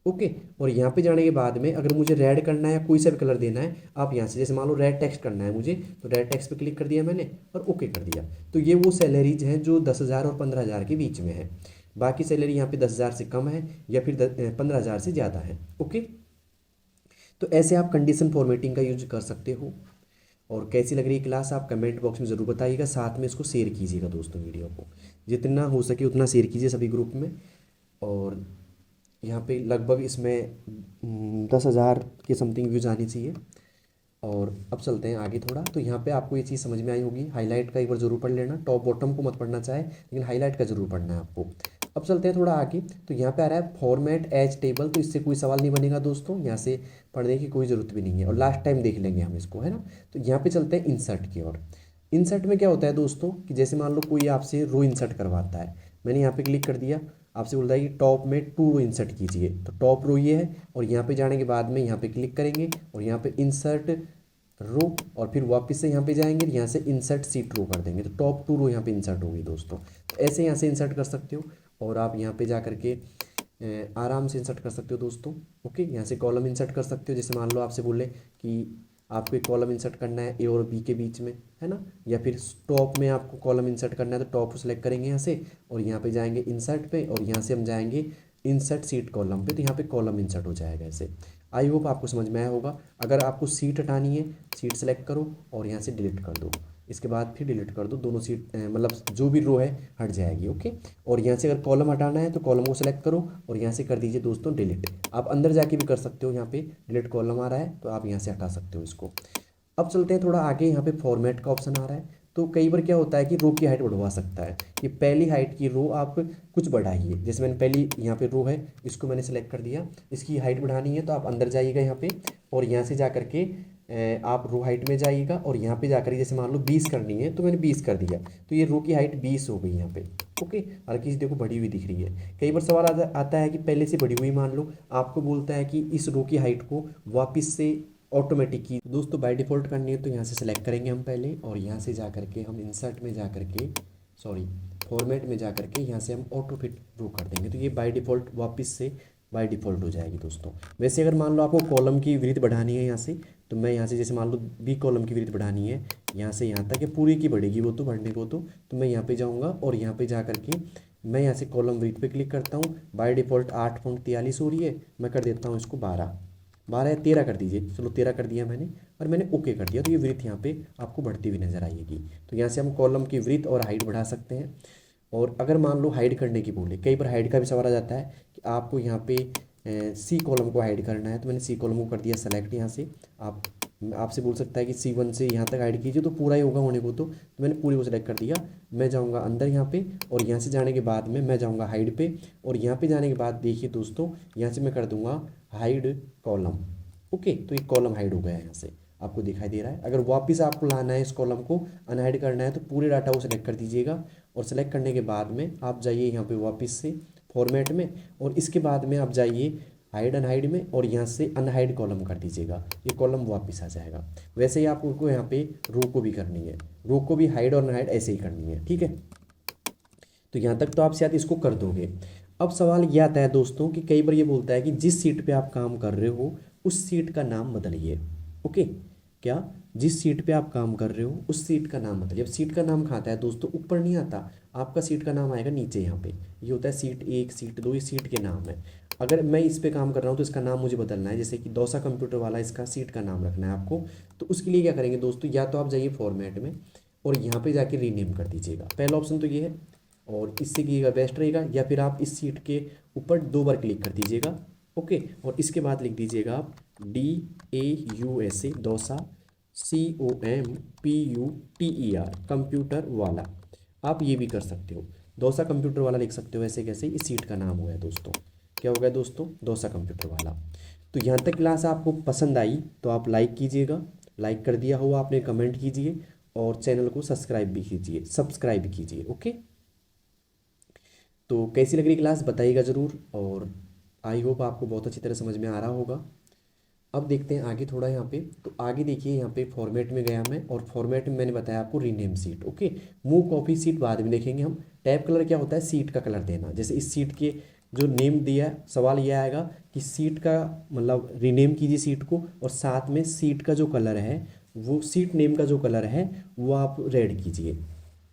ओके, और यहाँ पे जाने के बाद में अगर मुझे रेड करना है या कोई सा भी कलर देना है, आप यहाँ से, जैसे मान लो रेड टेक्स्ट करना है मुझे, तो रेड टेक्स्ट पे क्लिक कर दिया मैंने और ओके कर दिया। तो ये वो सैलरीज हैं जो 10,000 और 15,000 के बीच में है। बाकी सैलरी यहाँ पे 10,000 से कम है या फिर 15,000 से ज़्यादा है। ओके, तो ऐसे आप कंडीशन फॉर्मेटिंग का यूज कर सकते हो। और कैसी लग रही है क्लास आप कमेंट बॉक्स में ज़रूर बताइएगा, साथ में इसको शेयर कीजिएगा दोस्तों, वीडियो को जितना हो सके उतना शेयर कीजिए सभी ग्रुप में। और यहाँ पे लगभग इसमें 10,000 के समथिंग व्यूज़ आनी चाहिए। और अब चलते हैं आगे थोड़ा, तो यहाँ पे आपको ये चीज़ समझ में आई होगी। हाईलाइट का एक बार जरूर पढ़ लेना, टॉप बॉटम को मत पढ़ना चाहे, लेकिन हाईलाइट का जरूर पढ़ना है आपको। अब चलते हैं थोड़ा आगे, तो यहाँ पे आ रहा है फॉर्मेट एज टेबल, तो इससे कोई सवाल नहीं बनेगा दोस्तों, यहाँ से पढ़ने की कोई ज़रूरत भी नहीं है, और लास्ट टाइम देख लेंगे हम इसको, है ना। तो यहाँ पे चलते हैं इंसर्ट की ओर। इंसर्ट में क्या होता है दोस्तों कि जैसे मान लो कोई आपसे रो इंसर्ट करवाता है, मैंने यहाँ पे क्लिक कर दिया, आपसे बोलता है कि टॉप में 2 रो इंसर्ट कीजिए, तो टॉप रो ये है, और यहाँ पे जाने के बाद में यहाँ पे क्लिक करेंगे और यहाँ पे इंसर्ट रो, और फिर वापस से यहाँ पे जाएंगे, यहाँ से इंसर्ट सीट रो कर देंगे, तो टॉप 2 रो यहाँ पे इंसर्ट होगी दोस्तों। तो ऐसे यहाँ से इंसर्ट कर सकते हो, और आप यहाँ पे जा करके आराम से इंसर्ट कर सकते हो दोस्तों। ओके, यहाँ से कॉलम इंसर्ट कर सकते हो, जैसे मान लो आपसे बोले कि आपको एक कॉलम इंसर्ट करना है ए और बी के बीच में, है ना, या फिर टॉप में आपको कॉलम इंसर्ट करना है, तो टॉप को सेलेक्ट करेंगे यहाँ से, और यहाँ पे जाएंगे इंसर्ट पे, और यहाँ से हम जाएंगे इंसर्ट सीट कॉलम पे, तो यहाँ पे कॉलम इंसर्ट हो जाएगा ऐसे। आई होप आपको समझ में आया होगा। अगर आपको सीट हटानी है, सीट सेलेक्ट करो और यहाँ से डिलीट कर दो, इसके बाद फिर डिलीट कर दो, दोनों सीट मतलब जो भी रो है हट जाएगी। ओके, और यहाँ से अगर कॉलम हटाना है तो कॉलम को सेलेक्ट करो और यहाँ से कर दीजिए दोस्तों डिलीट। आप अंदर जाके भी कर सकते हो, यहाँ पे डिलीट कॉलम आ रहा है तो आप यहाँ से हटा सकते हो इसको। अब चलते हैं थोड़ा आगे, यहाँ पे फॉर्मेट का ऑप्शन आ रहा है, तो कई बार क्या होता है कि रो की हाइट बढ़वा सकता है, कि पहली हाइट की रो आप कुछ बढ़ाइए, जैसे मैंने पहली यहाँ पे रो है इसको मैंने सेलेक्ट कर दिया, इसकी हाइट बढ़ानी है तो आप अंदर जाइएगा यहाँ पे, और यहाँ से जा करके आप रो हाइट में जाइएगा, और यहाँ पे जाकर जैसे मान लो 20 करनी है तो मैंने 20 कर दिया, तो ये रो की हाइट 20 हो गई यहाँ पे। ओके, हल्की सी देखो बढ़ी हुई दिख रही है। कई बार सवाल आता है कि पहले से बढ़ी हुई मान लो, आपको बोलता है कि इस रो की हाइट को वापस से ऑटोमेटिक की दोस्तों बाय डिफ़ॉल्ट करनी है, तो यहाँ से सेलेक्ट करेंगे हम पहले, और यहाँ से जा करके हम इंसर्ट में जा करके फॉर्मेट में जा करके यहाँ से हम ऑटो फिट रो कर देंगे, तो ये बाय डिफ़ॉल्ट वापस से बाय डिफ़ॉल्ट हो जाएगी दोस्तों। वैसे अगर मान लो आपको कॉलम की विड्थ बढ़ानी है यहाँ से, तो मैं यहाँ से जैसे मान लो बी कॉलम की विड्थ बढ़ानी है यहाँ से यहाँ तक, ये पूरी की बढ़ेगी वो तो बढ़ने को, तो मैं यहाँ पे जाऊँगा और यहाँ पे जा करके मैं यहाँ से कॉलम विड्थ पे क्लिक करता हूँ। बाय डिफ़ॉल्ट 8.43 हो रही है, मैं कर देता हूँ इसको 12 या 13 कर दीजिए, चलो 13 कर दिया मैंने, और मैंने ओके कर दिया, तो ये विड्थ यहाँ पे आपको बढ़ती हुई नजर आएगी। तो यहाँ से हम कॉलम की विड्थ और हाइट बढ़ा सकते हैं। और अगर मान लो हाइड करने की बोले, कई बार हाइड का भी सवाल आ जाता है कि आपको यहाँ पे सी कॉलम को हाइड करना है, तो मैंने सी कॉलम को कर दिया सेलेक्ट। यहाँ से आपसे बोल सकता है कि C1 से यहाँ तक हाइड कीजिए, तो पूरा ही होगा होने को, तो मैंने पूरी को सेलेक्ट कर दिया। मैं जाऊँगा अंदर यहाँ पे, और यहाँ से जाने के बाद में मैं जाऊँगा हाइड पे, और यहाँ पे जाने के बाद देखिए दोस्तों यहाँ से मैं कर दूँगा हाइड कॉलम। ओके, तो ये कॉलम हाइड हो गया है, यहाँ से आपको दिखाई दे रहा है। अगर वापस आपको लाना है इस कॉलम को अनहाइड करना है, तो पूरे डाटा को सेलेक्ट कर दीजिएगा, और सेलेक्ट करने के बाद में आप जाइए यहाँ पे वापस से फॉर्मेट में, और इसके बाद में आप जाइए हाइड अनहाइड में, और यहाँ से अनहाइड कॉलम कर दीजिएगा, ये कॉलम वापस आ जाएगा। वैसे ही आपको यहाँ पे रो को भी करनी है, रो को भी हाइड और अनहाइड ऐसे ही करनी है, ठीक है। तो यहाँ तक तो आप शायद इसको कर दोगे। अब सवाल यह आता है दोस्तों कि कई बार ये बोलता है कि जिस सीट पे आप काम कर रहे हो उस सीट का नाम बदलिए। ओके, क्या जिस सीट पे आप काम कर रहे हो उस सीट का नाम बदलिए। अब सीट का नाम कहाँ आता है दोस्तों, ऊपर नहीं आता, आपका सीट का नाम आएगा नीचे। यहाँ पे ये होता है सीट 1, सीट 2, ये सीट के नाम है। अगर मैं इस पे काम कर रहा हूँ तो इसका नाम मुझे बदलना है, जैसे कि दौसा कंप्यूटर वाला, इसका सीट का नाम रखना है आपको। तो उसके लिए क्या करेंगे दोस्तों, या तो आप जाइए फॉर्मेट में और यहाँ पे जाके रीनेम कर दीजिएगा, पहला ऑप्शन तो ये है, और इससे कीजिएगा बेस्ट रहेगा। या फिर आप इस सीट के ऊपर 2 बार क्लिक कर दीजिएगा। ओके, और इसके बाद लिख दीजिएगा आप DAUSA, दौसा, COMPUTER, कंप्यूटर वाला। आप ये भी कर सकते हो, दौसा कंप्यूटर वाला लिख सकते हो। ऐसे कैसे, इस सीट का नाम हो गया दोस्तों, क्या हो गया दोस्तों, दौसा कंप्यूटर वाला। तो यहाँ तक क्लास आपको पसंद आई तो आप लाइक कीजिएगा, लाइक कर दिया हुआ आपने कमेंट कीजिए, और चैनल को सब्सक्राइब भी कीजिए, सब्सक्राइब कीजिए। ओके, तो कैसी लग रही क्लास बताइएगा ज़रूर, और आई होप आपको बहुत अच्छी तरह समझ में आ रहा होगा। अब देखते हैं आगे थोड़ा यहाँ पे। तो आगे देखिए, यहाँ पे फॉर्मेट में गया मैं, और फॉर्मेट में मैंने बताया आपको rename seat. Okay, move copy seat बाद में देखेंगे हम। टैब कलर क्या होता है, सीट का कलर देना। जैसे इस सीट के जो नेम दिया है, सवाल यह आएगा कि सीट का मतलब रीनेम कीजिए सीट को, और साथ में सीट का जो कलर है, वो सीट नेम का जो कलर है वो आप रेड कीजिए।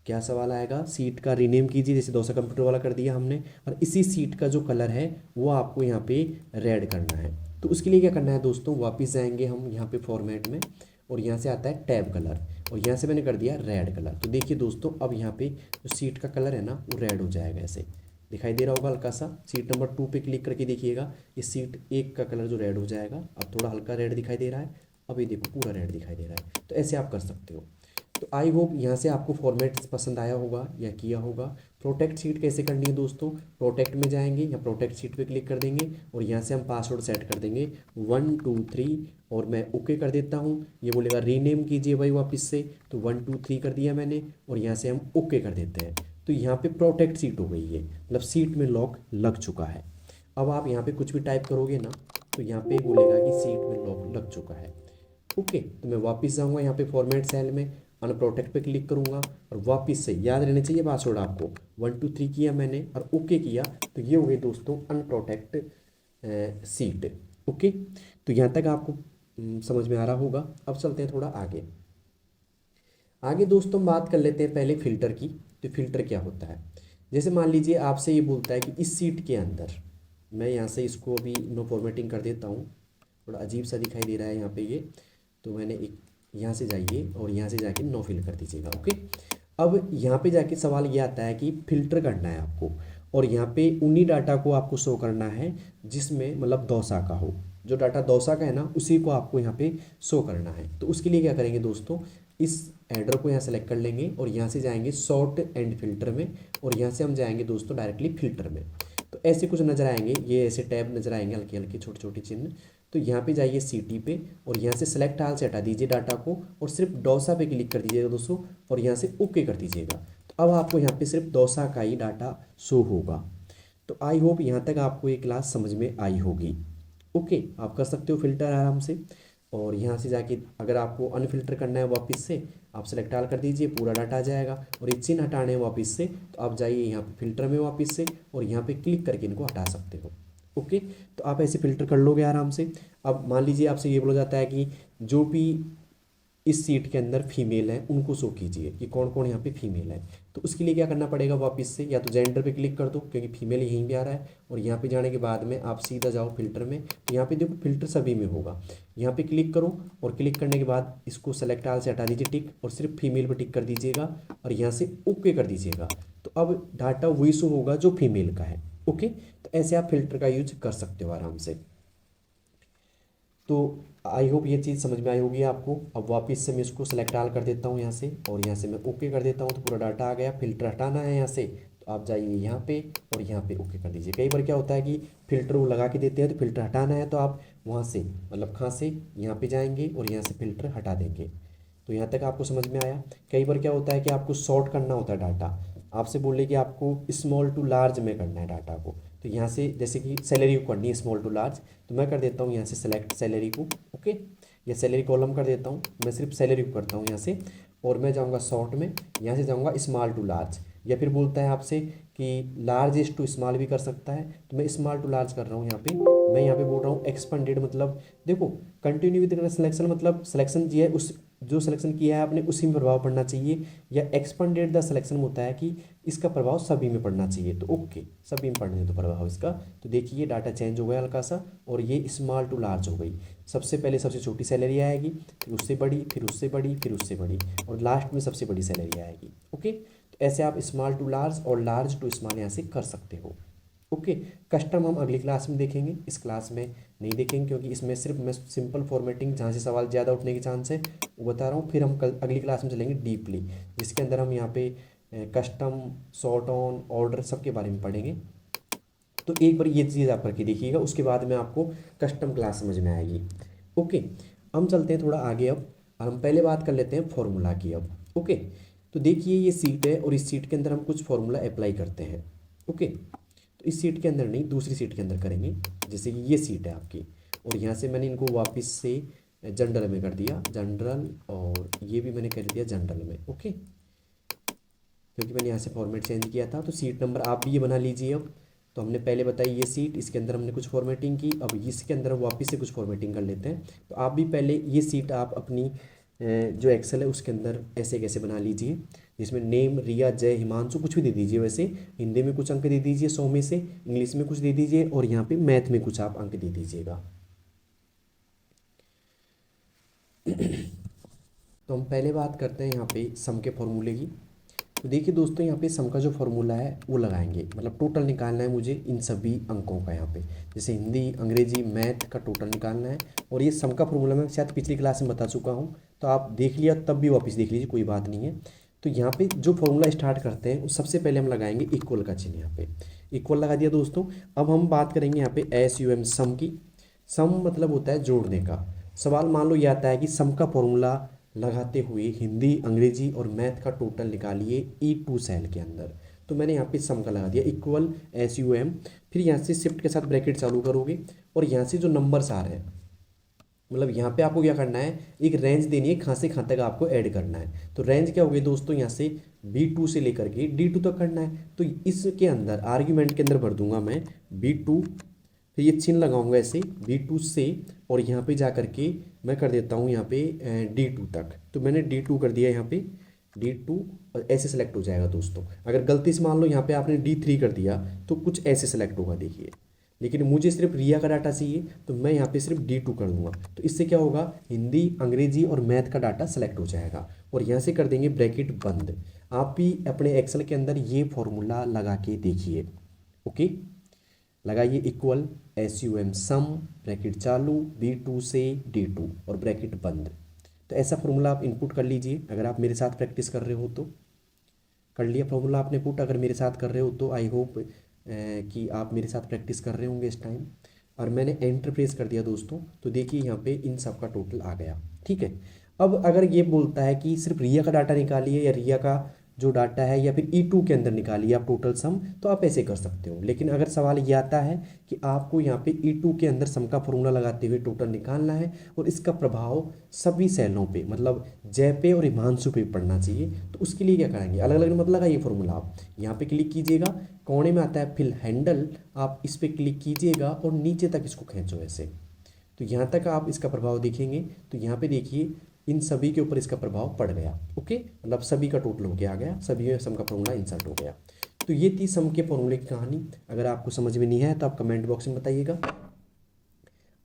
क्या सवाल आएगा, सीट का रीनेम कीजिए, जैसे दौसा कंप्यूटर वाला कर दिया हमने, और इसी सीट का जो कलर है वो आपको यहाँ पे रेड करना है। तो उसके लिए क्या करना है दोस्तों, वापस जाएंगे हम यहाँ पे फॉर्मेट में, और यहाँ से आता है टैब कलर, और यहाँ से मैंने कर दिया रेड कलर। तो देखिए दोस्तों, अब यहाँ पे जो सीट का कलर है ना वो रेड हो जाएगा, ऐसे दिखाई दे रहा होगा हल्का सा। सीट नंबर 2 पे क्लिक करके देखिएगा, इस सीट 1 का कलर जो रेड हो जाएगा, अब थोड़ा हल्का रेड दिखाई दे रहा है, अब ये देखो पूरा रेड दिखाई दे रहा है। तो ऐसे आप कर सकते हो। तो आई होप यहाँ से आपको फॉर्मेट पसंद आया होगा या किया होगा। प्रोटेक्ट सीट कैसे करनी है दोस्तों, प्रोटेक्ट में जाएंगे या प्रोटेक्ट सीट पे क्लिक कर देंगे, और यहाँ से हम पासवर्ड सेट कर देंगे 1 2 3, और मैं ओके कर देता हूँ। ये बोलेगा रीनेम कीजिए भाई वापस से, तो 1 2 3 कर दिया मैंने, और यहाँ से हम ओके कर देते हैं। तो यहाँ पे प्रोटेक्ट सीट हो गई है, मतलब सीट में लॉक लग चुका है। अब आप यहाँ पे कुछ भी टाइप करोगे ना तो यहाँ पे बोलेगा कि सीट में लॉक लग चुका है। ओके, तो मैं वापस जाऊँगा यहाँ पे फॉर्मेट सेल में, अनप्रोटेक्ट पे क्लिक करूँगा, और वापस से याद रहने चाहिए पासवर्ड आपको, 1 2 3 किया मैंने और ओके किया, तो ये हो गई दोस्तों अनप्रोटेक्ट सीट। ओके, तो यहाँ तक आपको समझ में आ रहा होगा। अब चलते हैं थोड़ा आगे। आगे दोस्तों हम बात कर लेते हैं पहले फ़िल्टर की। तो फ़िल्टर क्या होता है, जैसे मान लीजिए आपसे ये बोलता है कि इस सीट के अंदर, मैं यहाँ से इसको अभी नो फॉर्मेटिंग कर देता हूँ, थोड़ा अजीब सा दिखाई दे रहा है यहाँ पे ये, तो मैंने एक यहाँ से जाइए और यहाँ से जाके नो फिल कर दीजिएगा। ओके, अब यहाँ पे जाके सवाल ये आता है कि फ़िल्टर करना है आपको, और यहाँ पे उन्हीं डाटा को आपको शो करना है जिसमें मतलब दौसा का हो, जो डाटा दौसा का है ना उसी को आपको यहाँ पे शो करना है। तो उसके लिए क्या करेंगे दोस्तों, इस एडर को यहाँ सेलेक्ट कर लेंगे और यहाँ से जाएंगे सॉर्ट एंड फिल्टर में, और यहाँ से हम जाएंगे दोस्तों डायरेक्टली फिल्टर में। तो ऐसे कुछ नज़र आएंगे, ये ऐसे टैब नज़र आएंगे हल्के हल्के छोटे छोटे चिन्ह। तो यहाँ पे जाइए सीटी पे, और यहाँ से सेलेक्ट ऑल से हटा दीजिए डाटा को, और सिर्फ डोसा पे क्लिक कर दीजिएगा दोस्तों, और यहाँ से ओके कर दीजिएगा। तो अब आपको यहाँ पे सिर्फ डोसा का ही डाटा शो होगा। तो आई होप यहाँ तक आपको ये क्लास समझ में आई होगी। ओके, आप कर सकते हो फिल्टर आराम से, और यहाँ से जाके अगर आपको अनफिल्टर करना है वापस से, आप सेलेक्ट ऑल कर दीजिए, पूरा डाटा आ जाएगा। और ये चिन्ह हटाने हैं वापस से, तो आप जाइए यहाँ पे फिल्टर में वापस से, और यहाँ पे क्लिक करके इनको हटा सकते हो। ओके, तो आप ऐसे फिल्टर कर लोगे आराम से। अब मान लीजिए आपसे ये बोला जाता है कि जो भी इस सीट के अंदर फीमेल है उनको शो कीजिए कि कौन कौन यहाँ पे फीमेल है। तो उसके लिए क्या करना पड़ेगा, वापस से या तो जेंडर पे क्लिक कर दो क्योंकि फीमेल यहीं भी आ रहा है, और यहाँ पे जाने के बाद में आप सीधा जाओ फिल्टर में। तो यहाँ पे देखो फिल्टर सभी में होगा, यहाँ पे क्लिक करो, और क्लिक करने के बाद इसको सेलेक्ट ऑल से हटा दीजिए टिक, और सिर्फ फीमेल पर टिक कर दीजिएगा, और यहाँ से ओके कर दीजिएगा। तो अब डाटा वही शो होगा जो फीमेल का है। ओके, तो ऐसे आप फिल्टर का यूज कर सकते हो आराम से। तो आई होप ये चीज़ समझ में आई होगी आपको। अब वापस से मैं इसको सेलेक्ट ऑल कर देता हूँ यहाँ से, और यहाँ से मैं ओके कर देता हूँ, तो पूरा डाटा आ गया। फिल्टर हटाना है यहाँ से, तो आप जाइए यहाँ पे और यहाँ पे ओके कर दीजिए। कई बार क्या होता है कि फिल्टर वो लगा के देते हैं, तो फिल्टर हटाना है तो आप वहाँ से मतलब कहाँ से यहाँ पे जाएंगे और यहाँ से फिल्टर हटा देंगे। तो यहाँ तक आपको समझ में आया। कई बार क्या होता है कि आपको सॉर्ट करना होता है डाटा, आपसे बोले कि आपको स्मॉल टू लार्ज में करना है डाटा को, तो यहाँ से जैसे कि सैलरी को करनी है स्मॉल टू लार्ज, तो मैं कर देता हूँ यहाँ से सेलेक्ट सैलरी को। ओके, या सैलरी कॉलम कर देता हूँ, मैं सिर्फ सैलरी को करता हूँ यहाँ से, और मैं जाऊँगा शॉर्ट में, यहाँ से जाऊँगा स्मॉल टू लार्ज। या फिर बोलता है आपसे कि लार्जेस्ट टू स्मॉल भी कर सकता है, तो मैं स्मॉल टू लार्ज कर रहा हूँ यहाँ पे। मैं यहाँ पे बोल रहा हूँ एक्सपेंडेड, मतलब देखो कंटिन्यू विद सिलेक्शन, मतलब सिलेक्शन किया है उस जो सिलेक्शन किया है आपने उसी में प्रभाव पड़ना चाहिए। या एक्सपेंडेड द सिलेक्शन होता है कि इसका प्रभाव सभी में पड़ना चाहिए, तो ओके सभी में पड़ने दो प्रभाव इसका। तो देखिए डाटा चेंज हो गया हल्का सा, और ये स्मॉल टू लार्ज हो गई। सबसे पहले सबसे छोटी सैलरी आएगी, फिर उससे बड़ी, फिर उससे बड़ी, फिर उससे बड़ी, और लास्ट में सबसे बड़ी सैलरी आएगी। ओके, तो ऐसे आप स्मॉल टू लार्ज और लार्ज टू स्मॉल यहाँ से कर सकते हो। ओके, कस्टम हम अगली क्लास में देखेंगे, इस क्लास में नहीं देखेंगे, क्योंकि इसमें सिर्फ मैं सिंपल फॉर्मेटिंग जहाँ से सवाल ज़्यादा उठने के चांस है वो बता रहा हूँ। फिर हम कल अगली क्लास में चलेंगे डीपली, जिसके अंदर हम यहाँ पे कस्टम, सॉर्ट ऑन, ऑर्डर सबके बारे में पढ़ेंगे। तो एक बार ये चीज़ आप करके देखिएगा, उसके बाद में आपको कस्टम क्लास समझ में आएगी। ओके, हम चलते हैं थोड़ा आगे अब, और हम पहले बात कर लेते हैं फॉर्मूला की अब। ओके, तो देखिए ये सीट है, और इस सीट के अंदर हम कुछ फॉर्मूला अप्लाई करते हैं। ओके, तो इस सीट के अंदर नहीं, दूसरी सीट के अंदर करेंगे। जैसे कि ये सीट है आपकी, और यहाँ से मैंने इनको वापस से जनरल में कर दिया, जनरल, और ये भी मैंने कर दिया जनरल में। ओके, क्योंकि मैंने यहाँ से फॉर्मेट चेंज किया था। तो सीट नंबर आप भी ये बना लीजिए अब। तो हमने पहले बताई ये सीट, इसके अंदर हमने कुछ फॉर्मेटिंग की, अब इसके अंदर वापस से कुछ फॉर्मेटिंग कर लेते हैं। तो आप भी पहले ये सीट आप अपनी जो एक्सेल है उसके अंदर ऐसे कैसे बना लीजिए, जिसमें नेम, रिया, जय, हिमांशु कुछ भी दे दीजिए। वैसे हिंदी में कुछ अंक दे दीजिए 100 में से, इंग्लिश में कुछ दे दीजिए, और यहाँ पे मैथ में कुछ आप अंक दे दीजिएगा। तो हम पहले बात करते हैं यहाँ पे सम के फॉर्मूले की। तो देखिए दोस्तों, यहाँ पे सम का जो फॉर्मूला है वो लगाएंगे, मतलब टोटल निकालना है मुझे इन सभी अंकों का। यहाँ पे जैसे हिंदी, अंग्रेजी, मैथ का टोटल निकालना है, और ये सम का फॉर्मूला मैं शायद पिछली क्लास में बता चुका हूँ, तो आप देख लिया तब भी वापस देख लीजिए, कोई बात नहीं है। तो यहाँ पे जो फॉर्मूला स्टार्ट करते हैं सबसे पहले हम लगाएंगे इक्वल का चिन्ह। यहाँ पे इक्वल लगा दिया दोस्तों। अब हम बात करेंगे यहाँ पे SUM सम की। सम मतलब होता है जोड़ने का। सवाल मान लो ये आता है कि सम का फॉर्मूला लगाते हुए हिंदी, अंग्रेजी और मैथ का टोटल निकालिए E2 सेल के अंदर। तो मैंने यहाँ पे सम का लगा दिया इक्वल SUM, फिर यहाँ से शिफ्ट के साथ ब्रैकेट चालू करोगे, और यहाँ से जो नंबर्स आ रहे हैं, मतलब यहाँ पे आपको क्या करना है, एक रेंज देनी है, कहाँ से कहाँ तक आपको ऐड करना है। तो रेंज क्या हो गई दोस्तों, यहाँ से B2 से लेकर के D2 तक करना है। तो इसके अंदर आर्ग्यूमेंट के अंदर भर दूंगा मैं B2, फिर ये चिन्ह लगाऊंगा ऐसे B2 से, और यहाँ पे जा करके मैं कर देता हूँ यहाँ पे D2 तक। तो मैंने D2 कर दिया यहाँ पे D2, और ऐसे सेलेक्ट हो जाएगा दोस्तों। अगर गलती से मान लो यहाँ पे आपने D3 कर दिया तो कुछ ऐसे सेलेक्ट होगा, देखिए। लेकिन मुझे सिर्फ रिया का डाटा चाहिए, तो मैं यहाँ पे सिर्फ D2 कर दूंगा। तो इससे क्या होगा, हिंदी, अंग्रेजी और मैथ का डाटा सेलेक्ट हो जाएगा, और यहाँ से कर देंगे ब्रैकेट बंद। आप भी अपने एक्सेल के अंदर ये फॉर्मूला लगा के देखिए। ओके, लगाइए इक्वल SUM सम, ब्रैकेट चालू, B2 से D2 और ब्रैकेट बंद। तो ऐसा फॉर्मूला आप इनपुट कर लीजिए, अगर आप मेरे साथ प्रैक्टिस कर रहे हो तो। कर लिया फॉर्मूला आपने पुट, अगर मेरे साथ कर रहे हो तो आई होप कि आप मेरे साथ प्रैक्टिस कर रहे होंगे इस टाइम। और मैंने एंटर प्रेस कर दिया दोस्तों, तो देखिए यहाँ पे इन सब का टोटल आ गया। ठीक है, अब अगर ये बोलता है कि सिर्फ रिया का डाटा निकालिए, या रिया का जो डाटा है, या फिर E2 के अंदर निकालिए आप टोटल सम, तो आप ऐसे कर सकते हो। लेकिन अगर सवाल ये आता है कि आपको यहाँ पे E2 के अंदर सम का फॉर्मूला लगाते हुए टोटल निकालना है, और इसका प्रभाव सभी सेलों पे, मतलब जय पे और हिमांशु पे पड़ना चाहिए, तो उसके लिए क्या करेंगे, अलग अलग मत लगाइए फॉर्मूला। आप यहाँ पे क्लिक कीजिएगा, कोने में आता है फिल हैंडल, आप इस पर क्लिक कीजिएगा और नीचे तक इसको खींचो ऐसे। तो यहाँ तक आप इसका प्रभाव देखेंगे, तो यहाँ पे देखिए इन सभी के ऊपर इसका प्रभाव पड़ गया। ओके, मतलब सभी का टोटल हो गया, आ गया, सभी में सम का फॉर्मूला इंसर्ट हो गया। तो ये थी सम के फॉर्मूले की कहानी। अगर आपको समझ में नहीं है तो आप कमेंट बॉक्स में बताइएगा।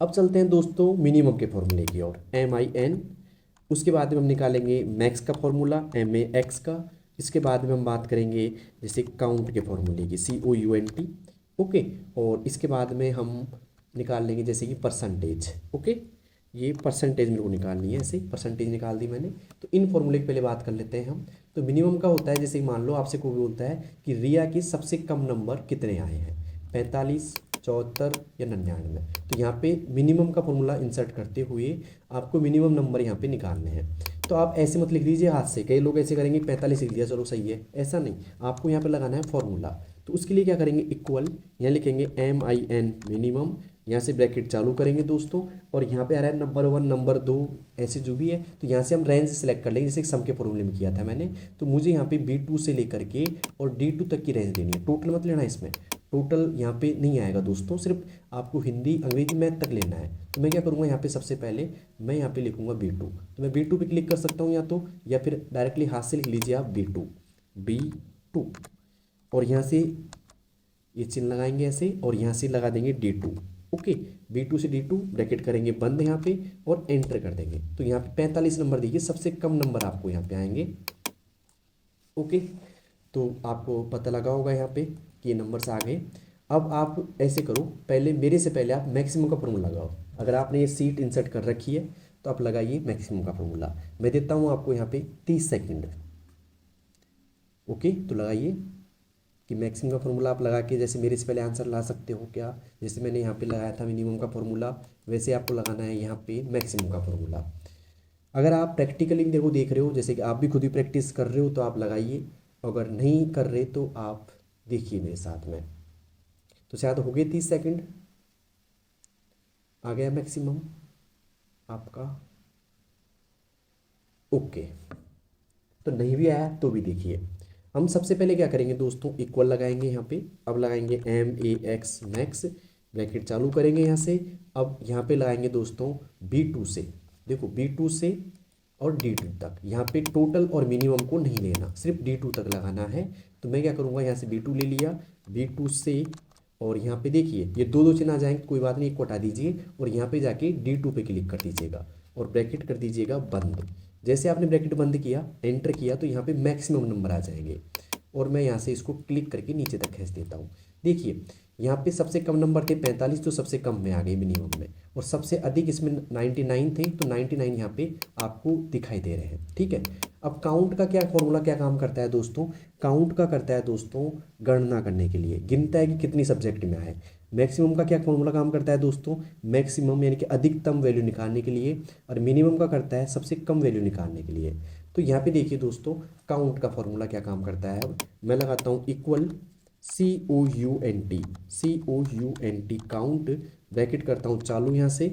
अब चलते हैं दोस्तों मिनिमम के फॉर्मूले की ओर, MIN। उसके बाद में हम निकालेंगे मैक्स का फॉर्मूला, MAX का। इसके बाद में हम बात करेंगे जैसे काउंट के फॉर्मूले की, COUNT। ओके, और इसके बाद में हम निकाल लेंगे जैसे कि परसेंटेज। ओके, ये परसेंटेज मेरे को निकालनी है, ऐसे परसेंटेज निकाल दी मैंने। तो इन फॉर्मूले की पहले बात कर लेते हैं हम। तो मिनिमम का होता है, जैसे मान लो आपसे कोई बोलता है कि रिया के सबसे कम नंबर कितने आए हैं, 45, 74 या 99। तो यहाँ पे मिनिमम का फॉर्मूला इंसर्ट करते हुए आपको मिनिमम नंबर यहाँ पे निकालने हैं। तो आप ऐसे मत लिख दीजिए हाथ से, कई लोग ऐसे करेंगे 45 लिख दिया चलो सही है, ऐसा नहीं, आपको यहाँ पे लगाना है फॉर्मूला। तो उसके लिए क्या करेंगे, इक्वल, यहाँ लिखेंगे MIN मिनिमम, यहाँ से ब्रैकेट चालू करेंगे दोस्तों, और यहाँ पे आ रहा है नंबर 1 नंबर 2 ऐसे जो भी है, तो यहाँ से हम रेंज सेलेक्ट कर लेंगे, जैसे सम के फॉर्मूले में किया था मैंने। तो मुझे यहाँ पे B2 से लेकर के और D2 तक की रेंज लेनी है, टोटल मत लेना इसमें, टोटल यहाँ पे नहीं आएगा दोस्तों, सिर्फ आपको हिंदी अंग्रेजी मैथ तक लेना है। तो मैं क्या करूँगा, यहाँ पे सबसे पहले मैं यहाँ पे लिखूँगा B2, तो मैं B2 पे क्लिक कर सकता हूँ या फिर डायरेक्टली हाथ से लिख लीजिए आप B2, और यहाँ से ये चिन्ह लगाएंगे ऐसे, और यहाँ से लगा देंगे D2। ओके, B2 से D2 ब्रैकेट करेंगे बंद यहाँ पे और एंटर कर देंगे। तो यहाँ पे 45 नंबर देखिए, सबसे कम नंबर आपको यहाँ पे आएंगे। ओके, तो आपको पता लगा होगा यहाँ पे कि ये नंबर्स आ गए। अब आप ऐसे करो, पहले मेरे से पहले आप मैक्सिमम का फॉर्मूला लगाओ। अगर आपने ये सीट इंसर्ट कर रखी है तो आप लगाइए मैक्सिमम का फॉर्मूला। मैं देता हूँ आपको यहाँ पे 30 सेकेंड। ओके, तो लगाइए कि मैक्सिमम का फॉर्मूला आप लगा के जैसे मेरे से पहले आंसर ला सकते हो क्या, जैसे मैंने यहाँ पे लगाया था मिनिमम का फॉर्मूला, वैसे आपको लगाना है यहाँ पे मैक्सिमम का फॉर्मूला। अगर आप प्रैक्टिकली देखो देख रहे हो, जैसे कि आप भी खुद ही प्रैक्टिस कर रहे हो तो आप लगाइए, अगर नहीं कर रहे तो आप देखिए मेरे साथ में। तो शायद हो गए 30 सेकंड, आ गया मैक्सिमम आपका। ओके, तो नहीं भी आया तो भी देखिए, हम सबसे पहले क्या करेंगे दोस्तों, इक्वल लगाएंगे यहाँ पे। अब लगाएंगे MAX मैक्स, ब्रैकेट चालू करेंगे यहाँ से। अब यहाँ पे लगाएंगे दोस्तों B2 से, देखो B2 से और D2 तक, यहाँ पे टोटल और मिनिमम को नहीं लेना, सिर्फ D2 तक लगाना है। तो मैं क्या करूँगा, यहाँ से B2 ले लिया, B2 से, और यहाँ पे देखिए ये दो दो चिन्ह आ जाएंगे, कोई बात नहीं, एक को हटा दीजिए और यहाँ पे जाके D2 पे क्लिक कर दीजिएगा और ब्रैकेट कर दीजिएगा बंद। जैसे आपने ब्रैकेट बंद किया, एंटर किया, तो यहाँ पे मैक्सिमम नंबर आ जाएंगे, और मैं यहाँ से इसको क्लिक करके नीचे तक खींच देता हूँ। देखिए यहाँ पे सबसे कम नंबर थे 45, तो सबसे कम में आ गए मिनिमम में, और सबसे अधिक इसमें 99 थे, तो 99 यहाँ पे आपको दिखाई दे रहे हैं। ठीक है, अब काउंट का क्या फॉर्मूला क्या काम करता है दोस्तों, काउंट का करता है दोस्तों गणना करने के लिए, गिनता है कि कितनी सब्जेक्ट में आए। मैक्सिमम का क्या फॉर्मूला काम करता है दोस्तों, मैक्सिमम यानी कि अधिकतम वैल्यू निकालने के लिए, और मिनिमम का करता है सबसे कम वैल्यू निकालने के लिए। तो यहाँ पे देखिए दोस्तों, काउंट का फॉर्मूला क्या काम करता है। अब मैं लगाता हूँ इक्वल COUNT काउंट, ब्रैकेट करता हूँ चालू यहाँ से।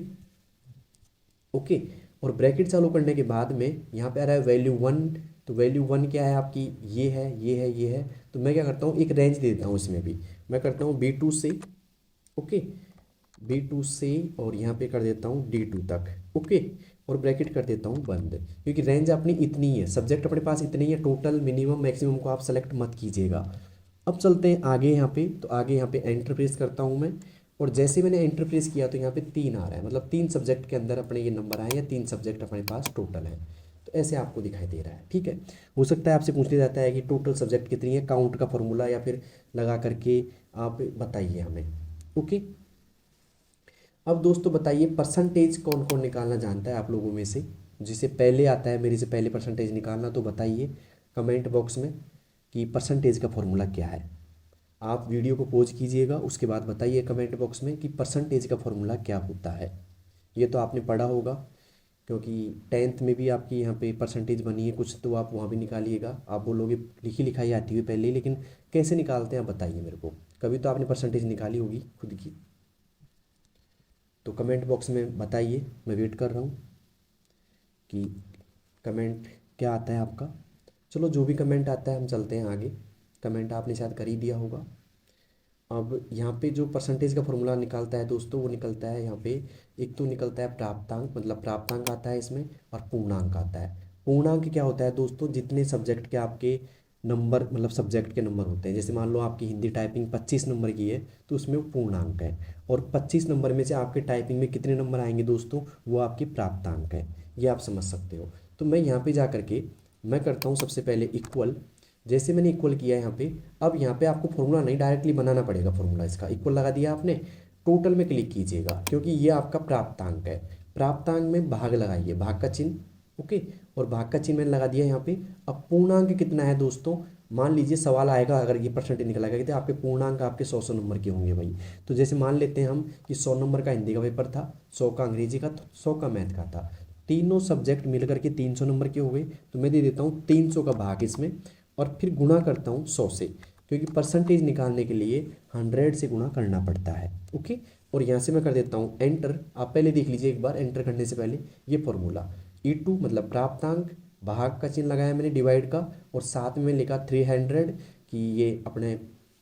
ओके, और ब्रैकेट चालू करने के बाद में यहाँ पे आ रहा है वैल्यू 1, तो वैल्यू 1 क्या है आपकी, ये है, ये है, ये है। तो मैं क्या करता हूँ, एक रेंज दे देता हूँ इसमें भी, मैं करता हूँ B2 से, ओके, B2 से, और यहाँ पे कर देता हूँ D2 तक। ओके, और ब्रैकेट कर देता हूँ बंद, क्योंकि रेंज अपनी इतनी ही है, सब्जेक्ट अपने पास इतनी ही है, टोटल मिनिमम मैक्सिमम को आप सेलेक्ट मत कीजिएगा। अब चलते हैं आगे यहाँ पे, तो आगे यहाँ पे एंटर प्रेस करता हूँ मैं, और जैसे मैंने एंटर प्रेस किया तो यहाँ पे 3 आ रहा है, मतलब 3 सब्जेक्ट के अंदर अपने ये नंबर आए, या 3 सब्जेक्ट अपने पास टोटल है। तो ऐसे आपको दिखाई दे रहा है। ठीक है, हो सकता है आपसे पूछ लिया जाता है कि टोटल सब्जेक्ट कितनी है, काउंट का फॉर्मूला या फिर लगा करके आप बताइए हमें। ओके, अब दोस्तों बताइए परसेंटेज कौन कौन निकालना जानता है आप लोगों में से, जिसे पहले आता है मेरे से पहले परसेंटेज निकालना, तो बताइए कमेंट बॉक्स में कि परसेंटेज का फॉर्मूला क्या है। आप वीडियो को पॉज कीजिएगा, उसके बाद बताइए कमेंट बॉक्स में कि परसेंटेज का फॉर्मूला क्या होता है। ये तो आपने पढ़ा होगा, क्योंकि 10th में भी आपकी यहाँ पे परसेंटेज बनी है कुछ, तो आप वहाँ भी निकालिएगा। आप बोलोगे लिखी लिखाई आती हुई पहले, लेकिन कैसे निकालते हैं आप बताइए मेरे को, कभी तो आपने परसेंटेज निकाली होगी खुद की। तो कमेंट बॉक्स में बताइए, मैं वेट कर रहा हूँ कि कमेंट क्या आता है आपका। चलो जो भी कमेंट आता है हम चलते हैं आगे, कमेंट आपने शायद कर ही दिया होगा। अब यहाँ पे जो परसेंटेज का फॉर्मूला निकलता है दोस्तों, वो निकलता है यहाँ पे, एक तो निकलता है प्राप्तांक, मतलब प्राप्तांक आता है इसमें, और पूर्णांक आता है। पूर्णांक क्या होता है दोस्तों, जितने सब्जेक्ट के आपके नंबर, मतलब सब्जेक्ट के नंबर होते हैं, जैसे मान लो आपकी हिंदी टाइपिंग 25 नंबर की है, तो उसमें वो पूर्णांक है, और 25 नंबर में से आपके टाइपिंग में कितने नंबर आएंगे दोस्तों, वो आपकी प्राप्तांक है। ये आप समझ सकते हो। तो मैं यहाँ पे जा करके मैं करता हूँ सबसे पहले इक्वल, जैसे मैंने इक्वल किया यहाँ पे, अब यहाँ पे आपको फॉर्मूला नहीं डायरेक्टली बनाना पड़ेगा, फॉर्मूला इसका इक्वल लगा दिया आपने, टोटल में क्लिक कीजिएगा, क्योंकि ये आपका प्राप्तांक है। प्राप्तांक में भाग लगाइए, भाग का चिन्ह, ओके, और भाग का चिन्ह मैंने लगा दिया यहाँ पे। अब पूर्णांक कितना है दोस्तों, मान लीजिए सवाल आएगा, अगर ये परसेंटेज निकला गया तो आपके पूर्णांक आपके 100 नंबर के होंगे भाई। तो जैसे मान लेते हैं हम कि 100 नंबर का हिंदी का पेपर था, 100 का अंग्रेजी का, 100 का मैथ का था, तीनों सब्जेक्ट मिलकर के 300 नंबर के हो गए। तो मैं दे देता हूँ 300 का भाग इसमें, और फिर गुणा करता हूँ 100 से, क्योंकि परसेंटेज निकालने के लिए 100 से गुणा करना पड़ता है। ओके, और यहाँ से मैं कर देता हूँ एंटर। आप पहले देख लीजिए एक बार, एंटर करने से पहले ये फॉर्मूला E2 मतलब प्राप्तांक, भाग का चिन्ह लगाया मैंने डिवाइड का, और साथ में लिखा 300 कि ये अपने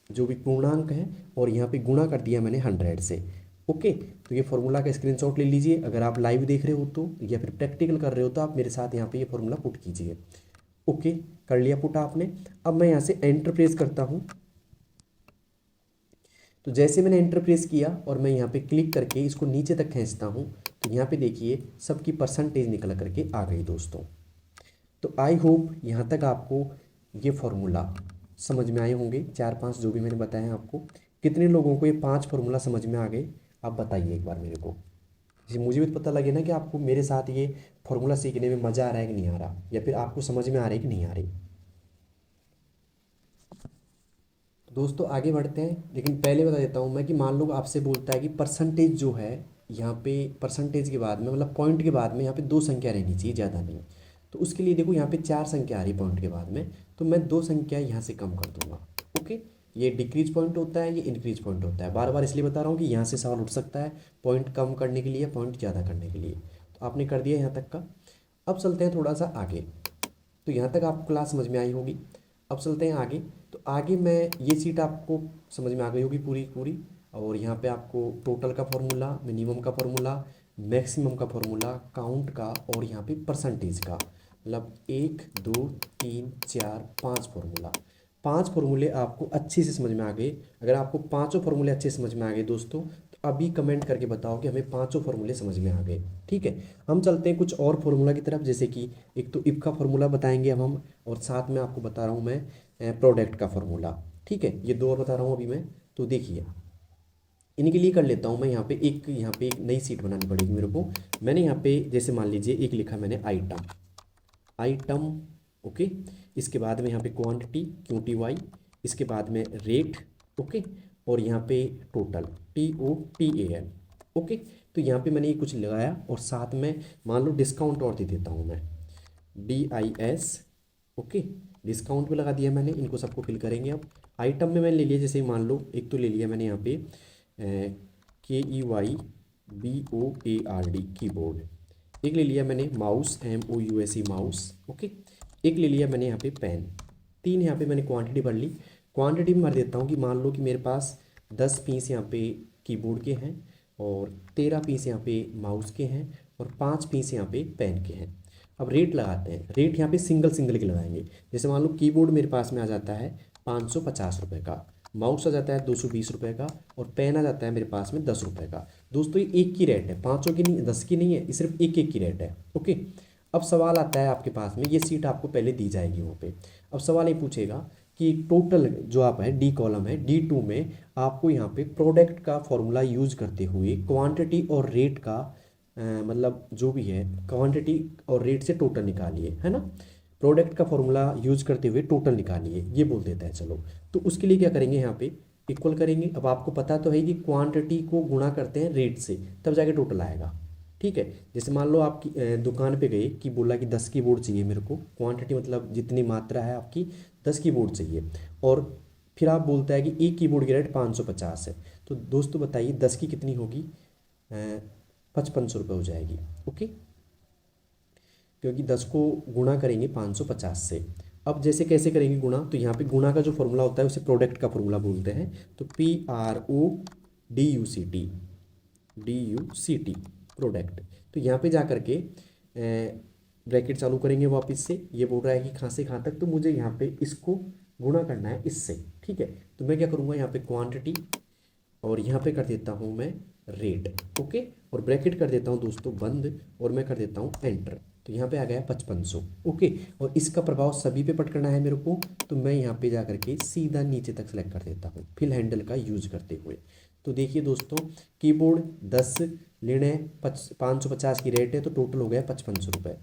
जो भी पूर्णांक है, और यहाँ पे गुणा कर दिया मैंने 100 से। ओके, तो ये फॉर्मूला का स्क्रीनशॉट ले लीजिए। अगर आप लाइव देख रहे हो तो, या फिर प्रैक्टिकल कर रहे हो तो आप मेरे साथ यहाँ पे ये फॉर्मूला पुट कीजिए। ओके, कर लिया पुट आपने। अब मैं यहाँ से एंटर प्रेस करता हूँ। तो जैसे मैंने एंटर प्रेस किया और मैं यहाँ पे क्लिक करके इसको नीचे तक खींचता हूँ, तो यहाँ पे देखिए सबकी परसेंटेज निकल करके आ गई दोस्तों। तो आई होप यहाँ तक आपको ये फॉर्मूला समझ में आए होंगे, 4-5 जो भी मैंने बताया है आपको। कितने लोगों को ये 5 फॉर्मूला समझ में आ गए, आप बताइए एक बार मेरे को। जी, मुझे भी तो पता लगे ना कि आपको मेरे साथ ये फॉर्मूला सीखने में मज़ा आ रहा है कि नहीं आ रहा, या फिर आपको समझ में आ रही है कि नहीं आ रही। दोस्तों आगे बढ़ते हैं, लेकिन पहले बता देता हूँ मैं कि मान लो आपसे बोलता है कि परसेंटेज जो है यहाँ पे, परसेंटेज के बाद में मतलब पॉइंट के बाद में यहाँ पे 2 संख्या रहनी चाहिए, ज़्यादा नहीं। तो उसके लिए देखो यहाँ पे 4 संख्या आ रही पॉइंट के बाद में, तो मैं 2 संख्या यहाँ से कम कर दूंगा। ओके, ये डिक्रीज पॉइंट होता है, ये इंक्रीज पॉइंट होता है। बार बार इसलिए बता रहा हूँ कि यहाँ से सवाल उठ सकता है पॉइंट कम करने के लिए, पॉइंट ज़्यादा करने के लिए। तो आपने कर दिया यहाँ तक का। अब चलते हैं थोड़ा सा आगे। तो यहाँ तक आपको क्लास समझ में आई होगी। अब चलते हैं आगे। तो आगे मैं ये सीट आपको समझ में आ गई होगी पूरी पूरी। और यहाँ पे आपको टोटल का फॉर्मूला, मिनिमम का फॉर्मूला, मैक्सिमम का फॉर्मूला, काउंट का, और यहाँ पे परसेंटेज का, मतलब 1 2 3 4 5 फॉर्मूला। 5 फॉर्मूले आपको अच्छे से समझ में आ गए। अगर आपको पाँचों फॉर्मूले अच्छे से समझ में आ गए दोस्तों, तो अभी कमेंट करके बताओ कि हमें पाँचों फॉर्मूले समझ में आ गए। ठीक है, हम चलते हैं कुछ और फॉर्मूला की तरफ। जैसे कि एक तो इफ का फॉर्मूला बताएंगे अब हम, और साथ में आपको बता रहा हूँ मैं प्रोडक्ट का फॉर्मूला। ठीक है, ये 2 और बता रहा हूँ अभी मैं। तो देखिए इनके लिए कर लेता हूँ मैं। यहाँ पे एक नई सीट बनानी पड़ेगी मेरे को। मैंने यहाँ पे जैसे मान लीजिए एक लिखा मैंने आइटम, आइटम। ओके, इसके बाद में यहाँ पे क्वांटिटी, QTY, इसके बाद में रेट। ओके, और यहाँ पे टोटल, TOTAL। ओके, तो यहाँ पे मैंने ये कुछ लगाया, और साथ में मान लो डिस्काउंट और दे देता हूँ मैं, DIS। ओके, डिस्काउंट भी लगा दिया मैंने। इनको सबको फिल करेंगे अब। आइटम में मैंने ले लिया, जैसे मान लो एक तो ले लिया मैंने यहाँ पे KEYBOARD कीबोर्ड। एक ले लिया मैंने माउस, MOUSE माउस। ओके, एक ले लिया मैंने यहाँ पे पेन। 3 यहाँ पे मैंने क्वांटिटी भर ली। क्वांटिटी में भर देता हूँ कि मान लो कि मेरे पास 10 पीस यहाँ पे कीबोर्ड के हैं, और 13 पीस यहाँ पे माउस के हैं, और 5 पीस यहाँ पे पेन के हैं। अब रेट लगाते हैं। रेट यहाँ पे सिंगल सिंगल के लगाएंगे। जैसे मान लो कीबोर्ड मेरे पास में आ जाता है 550 रुपये का, माउस आ जाता है 220 रुपये का, और पेन आ जाता है मेरे पास में 10 रुपये का। दोस्तों ये एक की रेट है, पाँचों की नहीं, 10 की नहीं है, ये सिर्फ एक एक की रेट है। ओके, अब सवाल आता है आपके पास में, ये सीट आपको पहले दी जाएगी वहाँ पे। अब सवाल ये पूछेगा कि टोटल जो आप है D कॉलम है, D2 में आपको यहाँ पे प्रोडक्ट का फॉर्मूला यूज करते हुए क्वांटिटी और रेट का मतलब जो भी है क्वांटिटी और रेट से टोटल निकालिए, है ना। प्रोडक्ट का फॉर्मूला यूज करते हुए टोटल निकालिए, ये बोल देता है। चलो, तो उसके लिए क्या करेंगे, यहाँ पे इक्वल करेंगे। अब आपको पता तो है कि क्वांटिटी को गुणा करते हैं रेट से, तब जाके टोटल आएगा। ठीक है, जैसे मान लो आप दुकान पे गए कि बोला कि 10 की बोर्ड चाहिए मेरे को, क्वांटिटी मतलब जितनी मात्रा है आपकी 10 की बोर्ड चाहिए, और फिर आप बोलता है कि एक की बोर्ड की रेट 550 है। तो दोस्तों बताइए 10 की कितनी होगी, 5500 रुपये हो जाएगी। ओके, क्योंकि 10 को गुणा करेंगे 550 से। अब जैसे कैसे करेंगे गुणा, तो यहाँ पे गुणा का जो फॉर्मूला होता है उसे प्रोडक्ट का फॉर्मूला बोलते हैं। तो PRODUCT प्रोडक्ट। तो यहाँ पे जा करके ब्रैकेट चालू करेंगे वापस से। ये बोल रहा है कि कहाँ से कहाँ तक, तो मुझे यहाँ पे इसको गुणा करना है इससे। ठीक है, तो मैं क्या करूँगा, यहाँ पे क्वांटिटी, और यहाँ पे कर देता हूँ मैं रेट। ओके, और ब्रैकेट कर देता हूँ दोस्तों बंद, और मैं कर देता हूँ एंटर। तो यहाँ पे आ गया 5500। ओके, और इसका प्रभाव सभी पे पट करना है मेरे को, तो मैं यहाँ पे जा करके सीधा नीचे तक सेलेक्ट कर देता हूँ फिल हैंडल का यूज करते हुए। तो देखिए दोस्तों, कीबोर्ड 10 लेने 550 की रेट है, तो टोटल हो गया 5500 रुपये।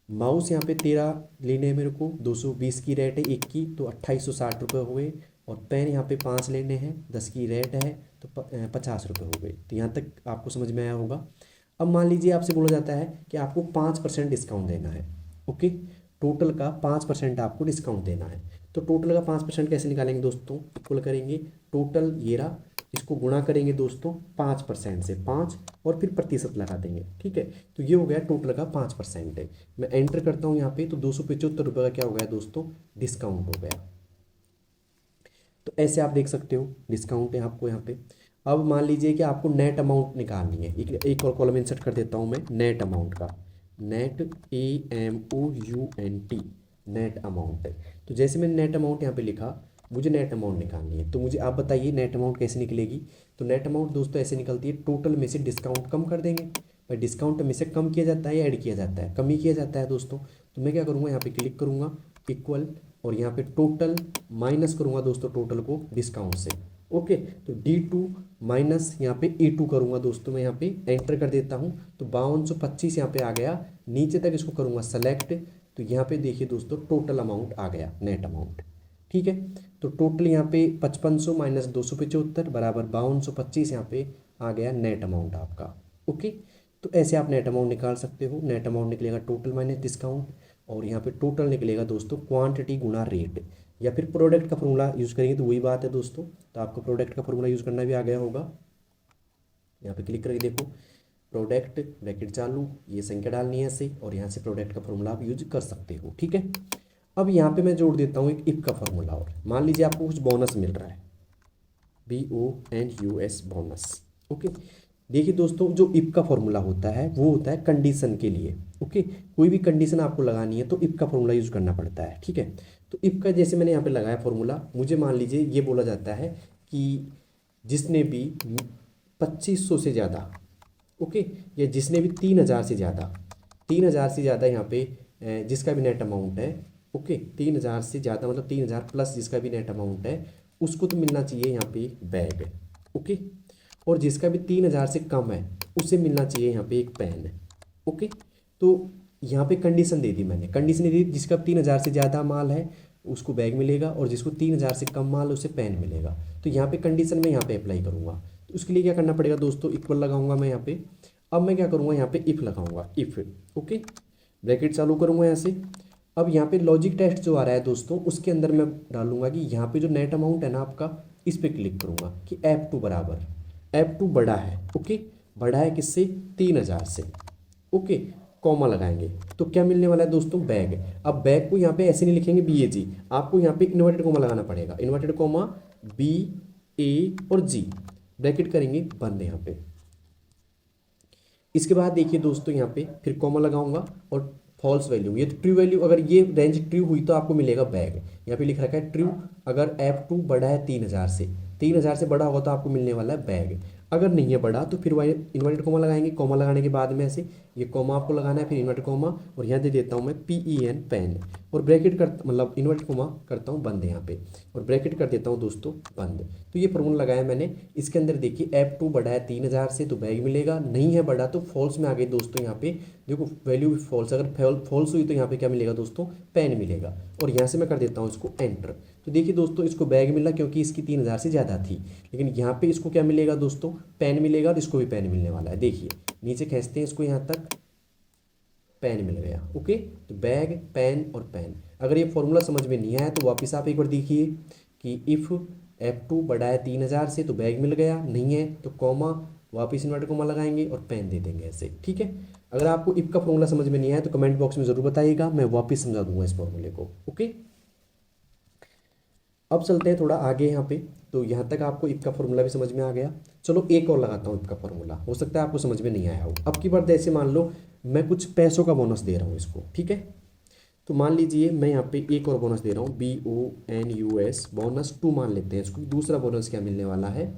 माउस यहाँ पे 13 लेने हैं मेरे को, 220 की रेट है एक की, तो 2860 रुपये हो गए। और पेन यहाँ पे 5 लेने हैं, 10 की रेट है, तो 50 रुपये हो गए। तो यहाँ तक आपको समझ में आया होगा। अब मान लीजिए आपसे बोला जाता है कि आपको 5% डिस्काउंट देना है। ओके, टोटल का 5% आपको डिस्काउंट देना है। तो टोटल का 5% कैसे निकालेंगे दोस्तों, इक्वल करेंगे टोटल ये रहा, इसको गुणा करेंगे दोस्तों 5% से, 5 और फिर प्रतिशत लगा देंगे, ठीक है। तो ये हो गया टोटल का 5% है। मैं एंटर करता हूँ यहाँ पे, तो 275 रुपये का क्या हो गया दोस्तों, डिस्काउंट हो गया। तो ऐसे आप देख सकते हो डिस्काउंट है आपको यहाँ पे। अब मान लीजिए कि आपको नेट अमाउंट निकालनी है, एक और कॉलम इंसर्ट कर देता हूँ मैं नेट अमाउंट का, नेट AMOUNT, नेट अमाउंट है। तो जैसे मैंने नेट अमाउंट यहाँ पे लिखा, मुझे नेट अमाउंट निकालनी है, तो मुझे आप बताइए नेट अमाउंट कैसे निकलेगी। तो नेट अमाउंट दोस्तों ऐसे निकलती है, टोटल में से डिस्काउंट कम कर देंगे। भाई डिस्काउंट में से कम किया जाता है या ऐड किया जाता है, कम ही किया जाता है दोस्तों। तो मैं क्या करूँगा, यहाँ पे क्लिक करूँगा इक्वल, और यहाँ पे टोटल माइनस करूँगा दोस्तों टोटल को डिस्काउंट से। ओके, तो D2 माइनस यहाँ पे E2 करूँगा दोस्तों, मैं यहाँ पे एंटर कर देता हूँ, तो 5225 यहाँ पे आ गया। नीचे तक इसको करूँगा सेलेक्ट, तो यहाँ पे देखिए दोस्तों टोटल अमाउंट आ गया, नेट अमाउंट, ठीक है। तो टोटल यहाँ पे 5500 माइनस 275 बराबर 5225 यहाँ पे आ गया नेट अमाउंट आपका। ओके, तो ऐसे आप नेट अमाउंट निकाल सकते हो। नेट अमाउंट निकलेगा टोटल माइनस डिस्काउंट, और यहाँ पे टोटल निकलेगा दोस्तों क्वांटिटी गुना रेट, या फिर प्रोडक्ट का फॉर्मूला यूज़ करेंगे तो वही बात है दोस्तों। तो आपको प्रोडक्ट का फॉर्मूला यूज़ करना भी आ गया होगा। यहाँ पे क्लिक करके देखो, प्रोडक्ट ब्रैकेट चालू, ये संख्या डालनी है ऐसे, और यहाँ से प्रोडक्ट का फॉर्मूला आप यूज कर सकते हो, ठीक है। अब यहाँ पे मैं जोड़ देता हूँ एक इफ का फॉर्मूला, और मान लीजिए आपको कुछ बोनस मिल रहा है, BONUS बोनस। ओके, देखिए दोस्तों जो इफ का फॉर्मूला होता है वो होता है कंडीशन के लिए। ओके, कोई भी कंडीशन आपको लगानी है तो इफ का फॉर्मूला यूज करना पड़ता है, ठीक है। तो इफ का जैसे मैंने यहाँ पे लगाया फॉर्मूला, मुझे मान लीजिए ये बोला जाता है कि जिसने भी 2500 से ज़्यादा, ओके, या जिसने भी 3000 से ज़्यादा, 3000 से ज़्यादा यहाँ पे जिसका भी नेट अमाउंट है, ओके, 3000 से ज़्यादा मतलब 3000 प्लस जिसका भी नेट अमाउंट है, उसको तो मिलना चाहिए यहाँ पे बैग, ओके। और जिसका भी 3000 से कम है उसे मिलना चाहिए यहाँ पे एक पेन, ओके। तो यहाँ पे कंडीशन दे दी मैंने, कंडीशन दे दी जिसका 3000 से ज़्यादा माल है उसको बैग मिलेगा, और जिसको 3000 से कम माल है उसे पेन मिलेगा। तो यहाँ पे कंडीशन मैं यहाँ पे अप्लाई करूँगा, तो उसके लिए क्या करना पड़ेगा दोस्तों, इक्वल लगाऊंगा मैं यहाँ पे। अब मैं क्या करूँगा, यहाँ पे इफ लगाऊंगा, इफ, ओके, ब्रैकेट चालू करूँगा यहाँ से। अब यहाँ पे लॉजिक टेस्ट जो आ रहा है दोस्तों, उसके अंदर मैं डालूंगा कि यहाँ पे जो नेट अमाउंट है ना आपका, इस पर क्लिक करूँगा कि F2 बराबर, F2 बड़ा है, ओके, बड़ा है किससे, 3000 से, ओके, कॉमा लगाएंगे तो क्या मिलने वाला है दोस्तों, बैग। अब बैग को यहाँ पे ऐसे नहीं लिखेंगे BAG, आपको यहाँ पे इन्वर्टेड कॉमा लगाना पड़ेगा, इन्वर्टेड कॉमा BA और G, ब्रैकेट करेंगे बंद यहाँ पे। इसके बाद देखिए दोस्तों यहाँ पे फिर कॉमा लगाऊंगा और फॉल्स वैल्यू, ये तो ट्रू वैल्यू, अगर ये रेंज ट्रू हुई तो आपको मिलेगा बैग। यहाँ पे लिख रखा है ट्रू, अगर F2 बड़ा है 3000 से, 3000 से बड़ा होगा तो आपको मिलने वाला है बैग। अगर नहीं है बड़ा तो फिर इन्वर्टेड कॉमा लगाएंगे, कॉमा लगाने के बाद में ऐसे ये कॉमा आपको लगाना है, फिर इन्वर्टेड कॉमा, और यहाँ दे देता हूँ मैं PEN पेन, और ब्रैकेट कर मतलब इन्वर्टेड कॉमा करता हूँ बंद यहाँ पे, और ब्रैकेट कर देता हूँ दोस्तों बंद। तो ये फॉर्मूला लगाया मैंने। इसके अंदर देखिए F2 बड़ा है 3000 से तो बैग मिलेगा, नहीं है बड़ा तो फॉल्स में आ गए दोस्तों। यहाँ पे देखो वैल्यू भी फॉल्स, अगर फॉल्स हुई तो यहाँ पे क्या मिलेगा दोस्तों, पेन मिलेगा, और यहाँ से मैं कर देता हूँ इसको एंटर। तो देखिए दोस्तों इसको बैग मिला क्योंकि इसकी 3000 से ज़्यादा थी, लेकिन यहाँ पे इसको क्या मिलेगा दोस्तों, पेन मिलेगा, और इसको भी पेन मिलने वाला है। देखिए नीचे खींचते हैं इसको, यहाँ तक पेन मिल गया, ओके। तो बैग, पेन और पेन। अगर ये फॉर्मूला समझ में नहीं आया तो वापस आप एक बार देखिए कि इफ़ F2 बड़ा है 3000 से तो बैग मिल गया, नहीं है तो कॉमा, वापस इन्वर्टेड कॉमा लगाएंगे और पेन दे देंगे ऐसे, ठीक है। अगर आपको इफ का फॉर्मूला समझ में नहीं आया तो कमेंट बॉक्स में ज़रूर बताइएगा, मैं वापस समझा दूंगा इस फॉर्मूले को, ओके। अब चलते हैं थोड़ा आगे यहाँ पे, तो यहाँ तक आपको इफ का फॉर्मूला भी समझ में आ गया। चलो एक और लगाता हूँ इफ का फॉर्मूला, हो सकता है आपको समझ में नहीं आया हो। अब की बार जैसे मान लो मैं कुछ पैसों का बोनस दे रहा हूँ इसको, ठीक है। तो मान लीजिए मैं यहाँ पे एक और बोनस दे रहा हूँ, BONUS बोनस 2 मान लेते हैं इसको। दूसरा बोनस क्या मिलने वाला है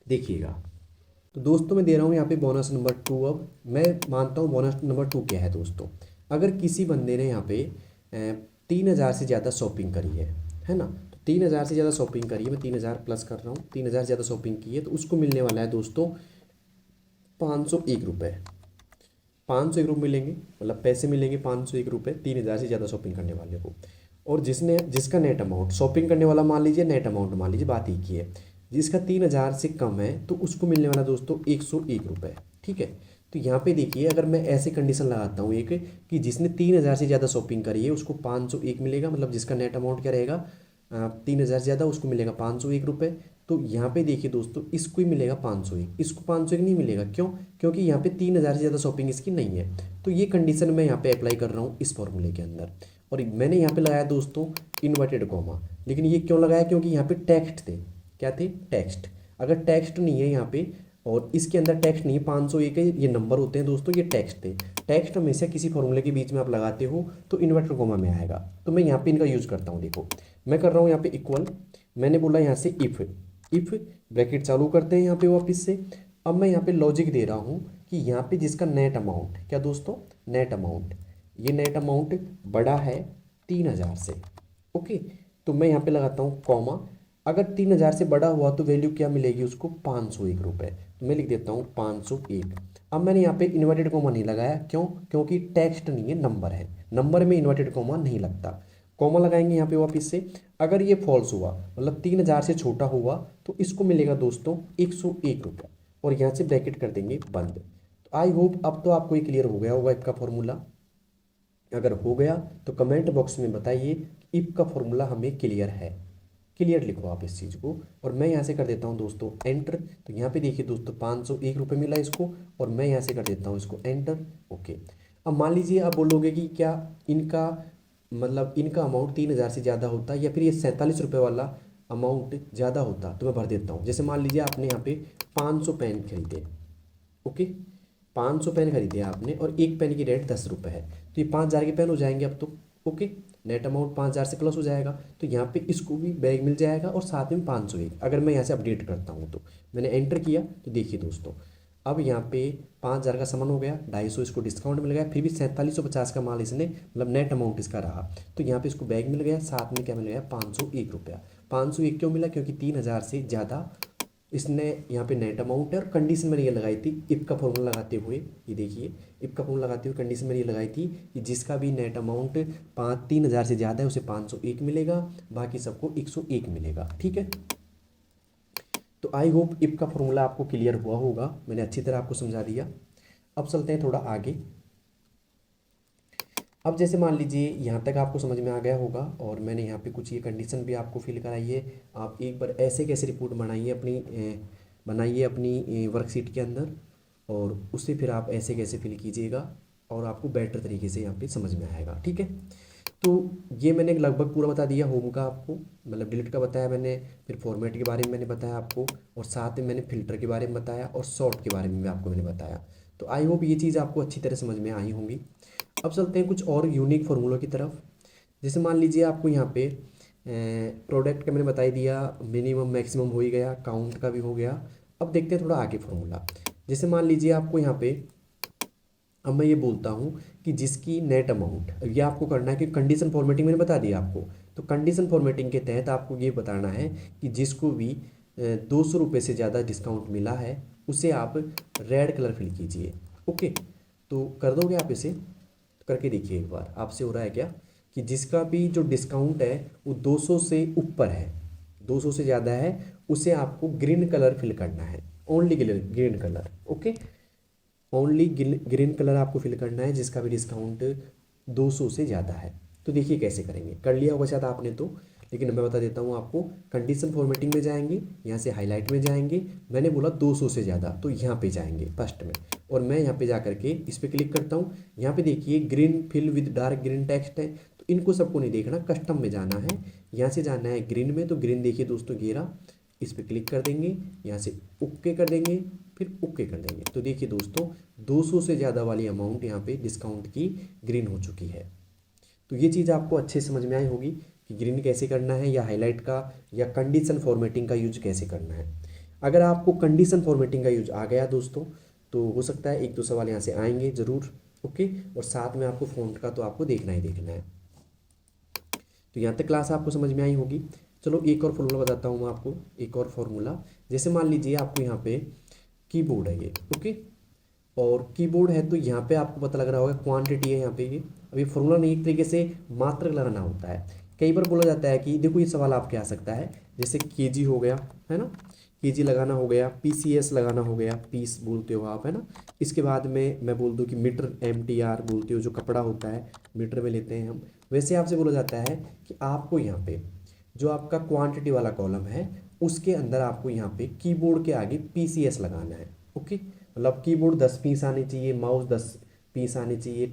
देखिएगा। तो दोस्तों मैं दे रहा हूँ यहाँ पे बोनस नंबर 2। अब मैं मानता हूँ बोनस नंबर 2 क्या है दोस्तों, अगर किसी बंदे ने यहाँ पे 3000 से ज़्यादा शॉपिंग करी है ना, तो 3000 से ज़्यादा शॉपिंग करी है, मैं 3000 प्लस कर रहा हूँ, 3000 से ज़्यादा शॉपिंग की है तो उसको मिलने वाला है दोस्तों 501 रुपये, 501 रुपये मिलेंगे, मतलब पैसे मिलेंगे 501 रुपये 3000 से ज़्यादा शॉपिंग करने वाले को। और जिसका नेट अमाउंट, शॉपिंग करने वाला मान लीजिए, नेट अमाउंट मान लीजिए, बात एक ही है, जिसका 3000 से कम है तो उसको मिलने वाला दोस्तों 101 रुपये, ठीक है। तो यहाँ पे देखिए, अगर मैं ऐसे कंडीशन लगाता हूँ एक, कि जिसने 3,000 से ज़्यादा शॉपिंग करी है उसको 501 मिलेगा, मतलब जिसका नेट अमाउंट क्या रहेगा, 3,000 से ज़्यादा, उसको मिलेगा 501 रुपये। तो यहाँ पे देखिए दोस्तों, इसको ही मिलेगा 501, इसको 501 नहीं मिलेगा। क्यों? क्योंकि यहाँ पे 3,000 से ज़्यादा शॉपिंग इसकी नहीं है। तो ये कंडीशन मैं यहाँ पे अप्लाई कर रहा हूँ इस फॉर्मूले के अंदर, और मैंने यहाँ पे लगाया दोस्तों इन्वर्टेड कॉमा। लेकिन ये क्यों लगाया? क्योंकि यहाँ पे टेक्स्ट थे। क्या थे? टेक्स्ट। अगर टेक्स्ट नहीं है यहाँ पे और इसके अंदर टेक्स्ट नहीं है, 501 है, ये नंबर होते हैं दोस्तों, ये टेक्स्ट थे। टेक्स्ट हमेशा किसी फॉर्मूले के बीच में आप लगाते हो तो इन्वर्टेड कॉमा में आएगा। तो मैं यहाँ पे इनका यूज़ करता हूँ। देखो मैं कर रहा हूँ यहाँ पे इक्वल, मैंने बोला यहाँ से इफ़ ब्रैकेट चालू करते हैं यहाँ पे वापस से। अब मैं यहाँ पे लॉजिक दे रहा हूँ कि यहाँ पे जिसका नेट अमाउंट, क्या दोस्तों, नेट अमाउंट, ये नेट अमाउंट बड़ा है 3,000 से। ओके, तो मैं यहाँ पे लगाता हूँ कॉमा। अगर 3,000 से बड़ा हुआ तो वैल्यू क्या मिलेगी उसको? 501 रुपये। तो मैं लिख देता हूँ 501। अब मैंने यहाँ पे इन्वर्टेड कॉमा नहीं लगाया, क्यों? क्योंकि टेक्स्ट नहीं है, नंबर है। नंबर में इन्वर्टेड कॉमा नहीं लगता। कॉमा लगाएंगे यहाँ पे वापस से। अगर ये फॉल्स हुआ, मतलब 3,000 से छोटा हुआ, तो इसको मिलेगा दोस्तों 101 रुपये, और यहाँ से ब्रैकेट कर देंगे बंद। तो आई होप अब तो आपको ये क्लियर हो गया होगा इफ का फॉर्मूला। अगर हो गया तो कमेंट बॉक्स में बताइए इफ का फॉर्मूला हमें क्लियर है। क्लियर लिखो आप इस चीज़ को। और मैं यहाँ से कर देता हूँ दोस्तों एंटर। तो यहाँ पे देखिए दोस्तों 501 रुपये मिला इसको, और मैं यहाँ से कर देता हूँ इसको एंटर। ओके, अब मान लीजिए आप बोलोगे कि क्या इनका मतलब इनका अमाउंट 3,000 से ज़्यादा होता या फिर ये 47 रुपये वाला अमाउंट ज़्यादा होता। तो मैं भर देता हूँ। जैसे मान लीजिए आपने यहाँ पे 500 पेन खरीदे। ओके, 500 पेन खरीदे आपने और एक पेन की रेट 10 रुपये है, तो ये 5,000 के पेन हो जाएंगे अब तो। ओके, नेट अमाउंट 5,000 से प्लस हो जाएगा। तो यहाँ पे इसको भी बैग मिल जाएगा और साथ में 501। अगर मैं यहाँ से अपडेट करता हूँ तो मैंने एंटर किया, तो देखिए दोस्तों अब यहाँ पे 5,000 का सामान हो गया, 250 इसको डिस्काउंट मिल गया, फिर भी 4750 का माल इसने, मतलब नेट अमाउंट इसका रहा। तो यहाँ पे इसको बैग मिल गया, साथ में क्या मिल गया? 501 रुपया। 501 क्यों मिला? क्योंकि 3,000 से ज़्यादा इसने यहाँ पे नेट अमाउंट है। और कंडीशन मैंने ये लगाई थी इफ़ का फॉर्मूला लगाते हुए, ये देखिए इफ़ का फॉर्मूला लगाते हुए कंडीशन मैंने ये लगाई थी कि जिसका भी नेट अमाउंट 3,000 से ज़्यादा है उसे 501 मिलेगा, बाकी सबको 101 मिलेगा। ठीक है, तो आई होप इफ़ का फॉर्मूला आपको क्लियर हुआ होगा, मैंने अच्छी तरह आपको समझा दिया। अब चलते हैं थोड़ा आगे। अब जैसे मान लीजिए यहाँ तक आपको समझ में आ गया होगा, और मैंने यहाँ पे कुछ ये कंडीशन भी आपको फिल कराई है। आप एक बार ऐसे कैसे रिपोर्ट बनाइए अपनी वर्कशीट के अंदर, और उससे फिर आप ऐसे कैसे फिल कीजिएगा, और आपको बेटर तरीके से यहाँ पे समझ में आएगा। ठीक है, तो ये मैंने लगभग पूरा बता दिया होम का आपको, मतलब डिलीट का बताया मैंने, फिर फॉर्मेट के बारे में मैंने बताया आपको, और साथ में मैंने फिल्टर के बारे में बताया, और सॉर्ट के बारे में भी आपको मैंने बताया। तो आई होप ये चीज़ आपको अच्छी तरह समझ में आई होंगी। अब चलते हैं कुछ और यूनिक फार्मूलों की तरफ। जैसे मान लीजिए आपको यहाँ पे प्रोडक्ट का मैंने बता ही दिया, मिनिमम मैक्सिमम हो ही गया, काउंट का भी हो गया। अब देखते हैं थोड़ा आगे फार्मूला। जैसे मान लीजिए आपको यहाँ पे, अब मैं ये बोलता हूँ कि जिसकी नेट अमाउंट, ये आपको करना है कि कंडीशन फॉर्मेटिंग मैंने बता दिया आपको। तो कंडीशन फॉर्मेटिंग के तहत आपको ये बताना है कि जिसको भी 200 रुपये से ज़्यादा डिस्काउंट मिला है उसे आप रेड कलर फिल कीजिए। ओके, तो कर दोगे आप इसे? करके देखिए एक बार, आपसे हो रहा है क्या कि जिसका भी जो डिस्काउंट है वो 200 से ऊपर है, 200 से ज़्यादा है, उसे आपको ग्रीन कलर फिल करना है, only green colour. Okay, only green colour आपको फिल करना है जिसका भी डिस्काउंट 200 से ज़्यादा है। तो देखिए कैसे करेंगे, कर लिया होगा शायद आपने तो, लेकिन मैं बता देता हूँ आपको। कंडीशन फॉर्मेटिंग में जाएंगे, यहाँ से हाईलाइट में जाएंगे, मैंने बोला 200 से ज़्यादा, तो यहाँ पे जाएंगे फर्स्ट में, और मैं यहाँ पे जा करके इस पर क्लिक करता हूँ। यहाँ पे देखिए green fill with dark green text है, तो इनको सबको नहीं देखना, कस्टम में जाना है, यहाँ से जाना है ग्रीन में। तो ग्रीन देखिए दोस्तों घेरा, इस पर क्लिक कर देंगे, यहाँ से ओके कर देंगे, फिर ओके कर देंगे। तो देखिए दोस्तों 200 से ज़्यादा वाली अमाउंट यहाँ पे डिस्काउंट की ग्रीन हो चुकी है। तो ये चीज़ आपको अच्छे समझ में आई होगी कि ग्रीन कैसे करना है, या हाईलाइट का या कंडीशन फॉर्मेटिंग का यूज कैसे करना है। अगर आपको कंडीशन फॉर्मेटिंग का यूज आ गया दोस्तों, तो हो सकता है एक दो सवाल यहाँ से आएंगे ज़रूर। ओके, और साथ में आपको फ़ॉन्ट का तो आपको देखना ही देखना है। तो यहाँ तक क्लास आपको समझ में आई होगी। चलो एक और फॉर्मूला बताता हूँ मैं आपको, एक और फॉर्मूला। जैसे मान लीजिए आपको यहाँ पे कीबोर्ड है ये, ओके, और कीबोर्ड है, तो यहाँ पे आपको पता लग रहा होगा क्वांटिटी है यहाँ पे ये। अभी फॉर्मूला नहीं, एक तरीके से मात्रक लगाना होता है। कई बार बोला जाता है कि देखो ये सवाल आपके आ सकता है, जैसे केजी हो गया, है ना, केजी लगाना हो गया, पीसीएस लगाना हो गया, पीस बोलते हो आप, है ना। इसके बाद में मैं बोल दूँ कि मीटर, एमटीआर बोलते हो, जो कपड़ा होता है मीटर में लेते हैं हम। वैसे आपसे बोला जाता है कि आपको यहाँ पे जो आपका क्वांटिटी वाला कॉलम है उसके अंदर आपको यहाँ पे कीबोर्ड के आगे पीसीएस लगाना है। ओके, मतलब कीबोर्ड 10 पीस आने चाहिए, माउस 10 पीस आने चाहिए,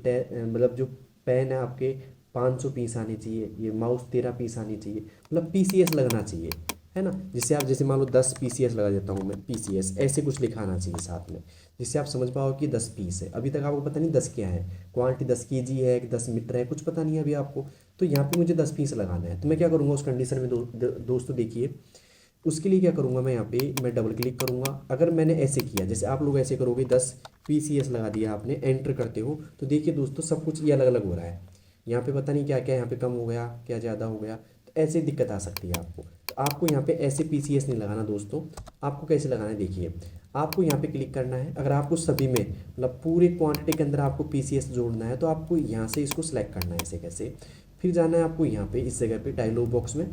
मतलब जो पेन है आपके 500 पीस आने चाहिए, ये माउस 13 पीस आनी चाहिए, मतलब पीसीएस लगना चाहिए, है ना। जिससे आप, जैसे मान लो 10 पीसीएस लगा देता हूँ मैं, पीसीएस ऐसे कुछ लिखाना चाहिए साथ में, जिससे आप समझ पाओ कि 10 पीस है। अभी तक आपको पता नहीं 10 क्या है, क्वांटिटी 10 केजी है कि 10 मीटर है, कुछ पता नहीं है अभी आपको। तो यहाँ पे मुझे 10 पीस लगाना है, तो मैं क्या करूँगा उस कंडीशन में दोस्तों देखिए, उसके लिए क्या करूँगा मैं, यहाँ पे मैं डबल क्लिक करूँगा। अगर मैंने ऐसे किया, जैसे आप लोग ऐसे करोगे, 10 पीसीएस लगा दिया आपने, एंटर करते हो, तो देखिए दोस्तों सब कुछ ये अलग अलग हो रहा है। यहाँ पे पता नहीं क्या क्या, यहाँ पे कम हो गया, क्या ज़्यादा हो गया, तो ऐसे दिक्कत आ सकती है आपको। तो आपको यहाँ पे ऐसे पीसीएस नहीं लगाना दोस्तों। आपको कैसे लगाना है देखिए, आपको यहाँ पे क्लिक करना है। अगर आपको सभी में, मतलब पूरे क्वांटिटी के अंदर आपको पीसीएस जोड़ना है, तो आपको यहाँ से इसको सेलेक्ट करना है ऐसे कैसे। फिर जाना है आपको यहाँ पे इस जगह पे डायलॉग बॉक्स में,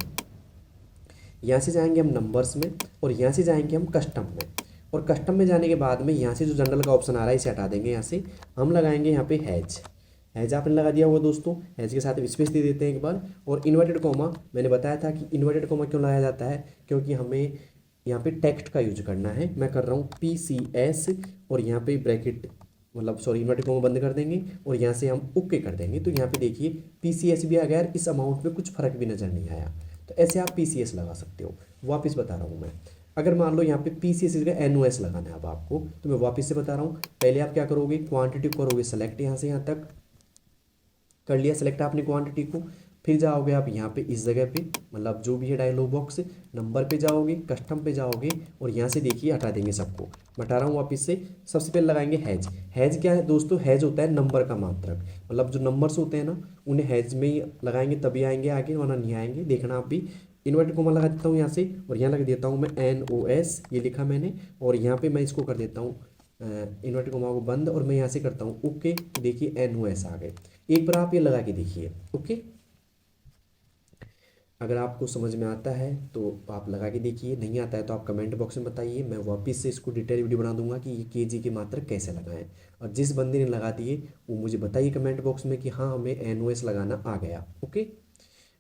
यहाँ से जाएंगे हम नंबर्स में, और यहाँ से जाएंगे हम कस्टम में। और कस्टम में जाने के बाद में यहाँ से जो जनरल का ऑप्शन आ रहा है इसे हटा देंगे। यहाँ से हम लगाएंगे यहाँ पे हैज। हैज आपने लगा दिया होगा दोस्तों, हैज के साथ स्पेस दे देते हैं एक बार। और इन्वर्टेड कॉमा, मैंने बताया था कि इन्वर्टेड कॉमा क्यों लगाया जाता है, क्योंकि हमें यहाँ पे टेक्स्ट का यूज करना है। मैं कर रहा हूँ PCS, और यहाँ पे ब्रैकेट, मतलब सॉरी इन्वर्टेड कॉमा बंद कर देंगे, और यहाँ से हम ओके कर देंगे। तो यहाँ पे देखिए PCS भी आ गया, इस अमाउंट में कुछ फर्क भी नज़र नहीं आया। तो ऐसे आप पीसीएस लगा सकते हो। वापस बता रहा हूँ मैं, अगर मान लो यहाँ पे पीसीएस जगह एनओएस लगाना है अब आपको, तो मैं वापस से बता रहा हूँ। पहले आप क्या करोगे, क्वांटिटी करोगे सेलेक्ट, यहाँ से यहाँ तक कर लिया सेलेक्ट आपने क्वांटिटी को। फिर जाओगे आप यहाँ पे इस जगह पे, मतलब जो भी है डायलॉग बॉक्स, नंबर पे जाओगे, कस्टम पे जाओगे, और यहाँ से देखिए हटा देंगे सबको। मैं हटा रहा हूँ वापस से। सबसे पहले लगाएंगे हैज। हैज क्या है दोस्तों, हैज होता है नंबर का मात्रक, मतलब जो नंबर्स होते हैं ना उन्हें हैज में ही लगाएंगे तभी आएंगे आगे, वरना नहीं आएंगे, देखना आप भी। इन्वर्टेड कोमा लगा देता हूँ यहाँ से, और यहाँ लगा देता हूँ मैं NOS, ये लिखा मैंने। और यहाँ पे मैं इसको कर देता हूँ इन्वर्टेड कोमा को बंद, और मैं यहाँ से करता हूँ ओके। देखिए NOS आ गए। एक बार आप ये लगा के देखिए। ओके, अगर आपको समझ में आता है तो आप लगा के देखिए, नहीं आता है तो आप कमेंट बॉक्स में बताइए। मैं वापस से इसको डिटेल वीडियो बना दूंगा कि ये केजी की मात्रा कैसे लगाएं। और जिस बंदे ने लगा दिए वो मुझे बताइए कमेंट बॉक्स में कि हाँ हमें NOS लगाना आ गया। ओके,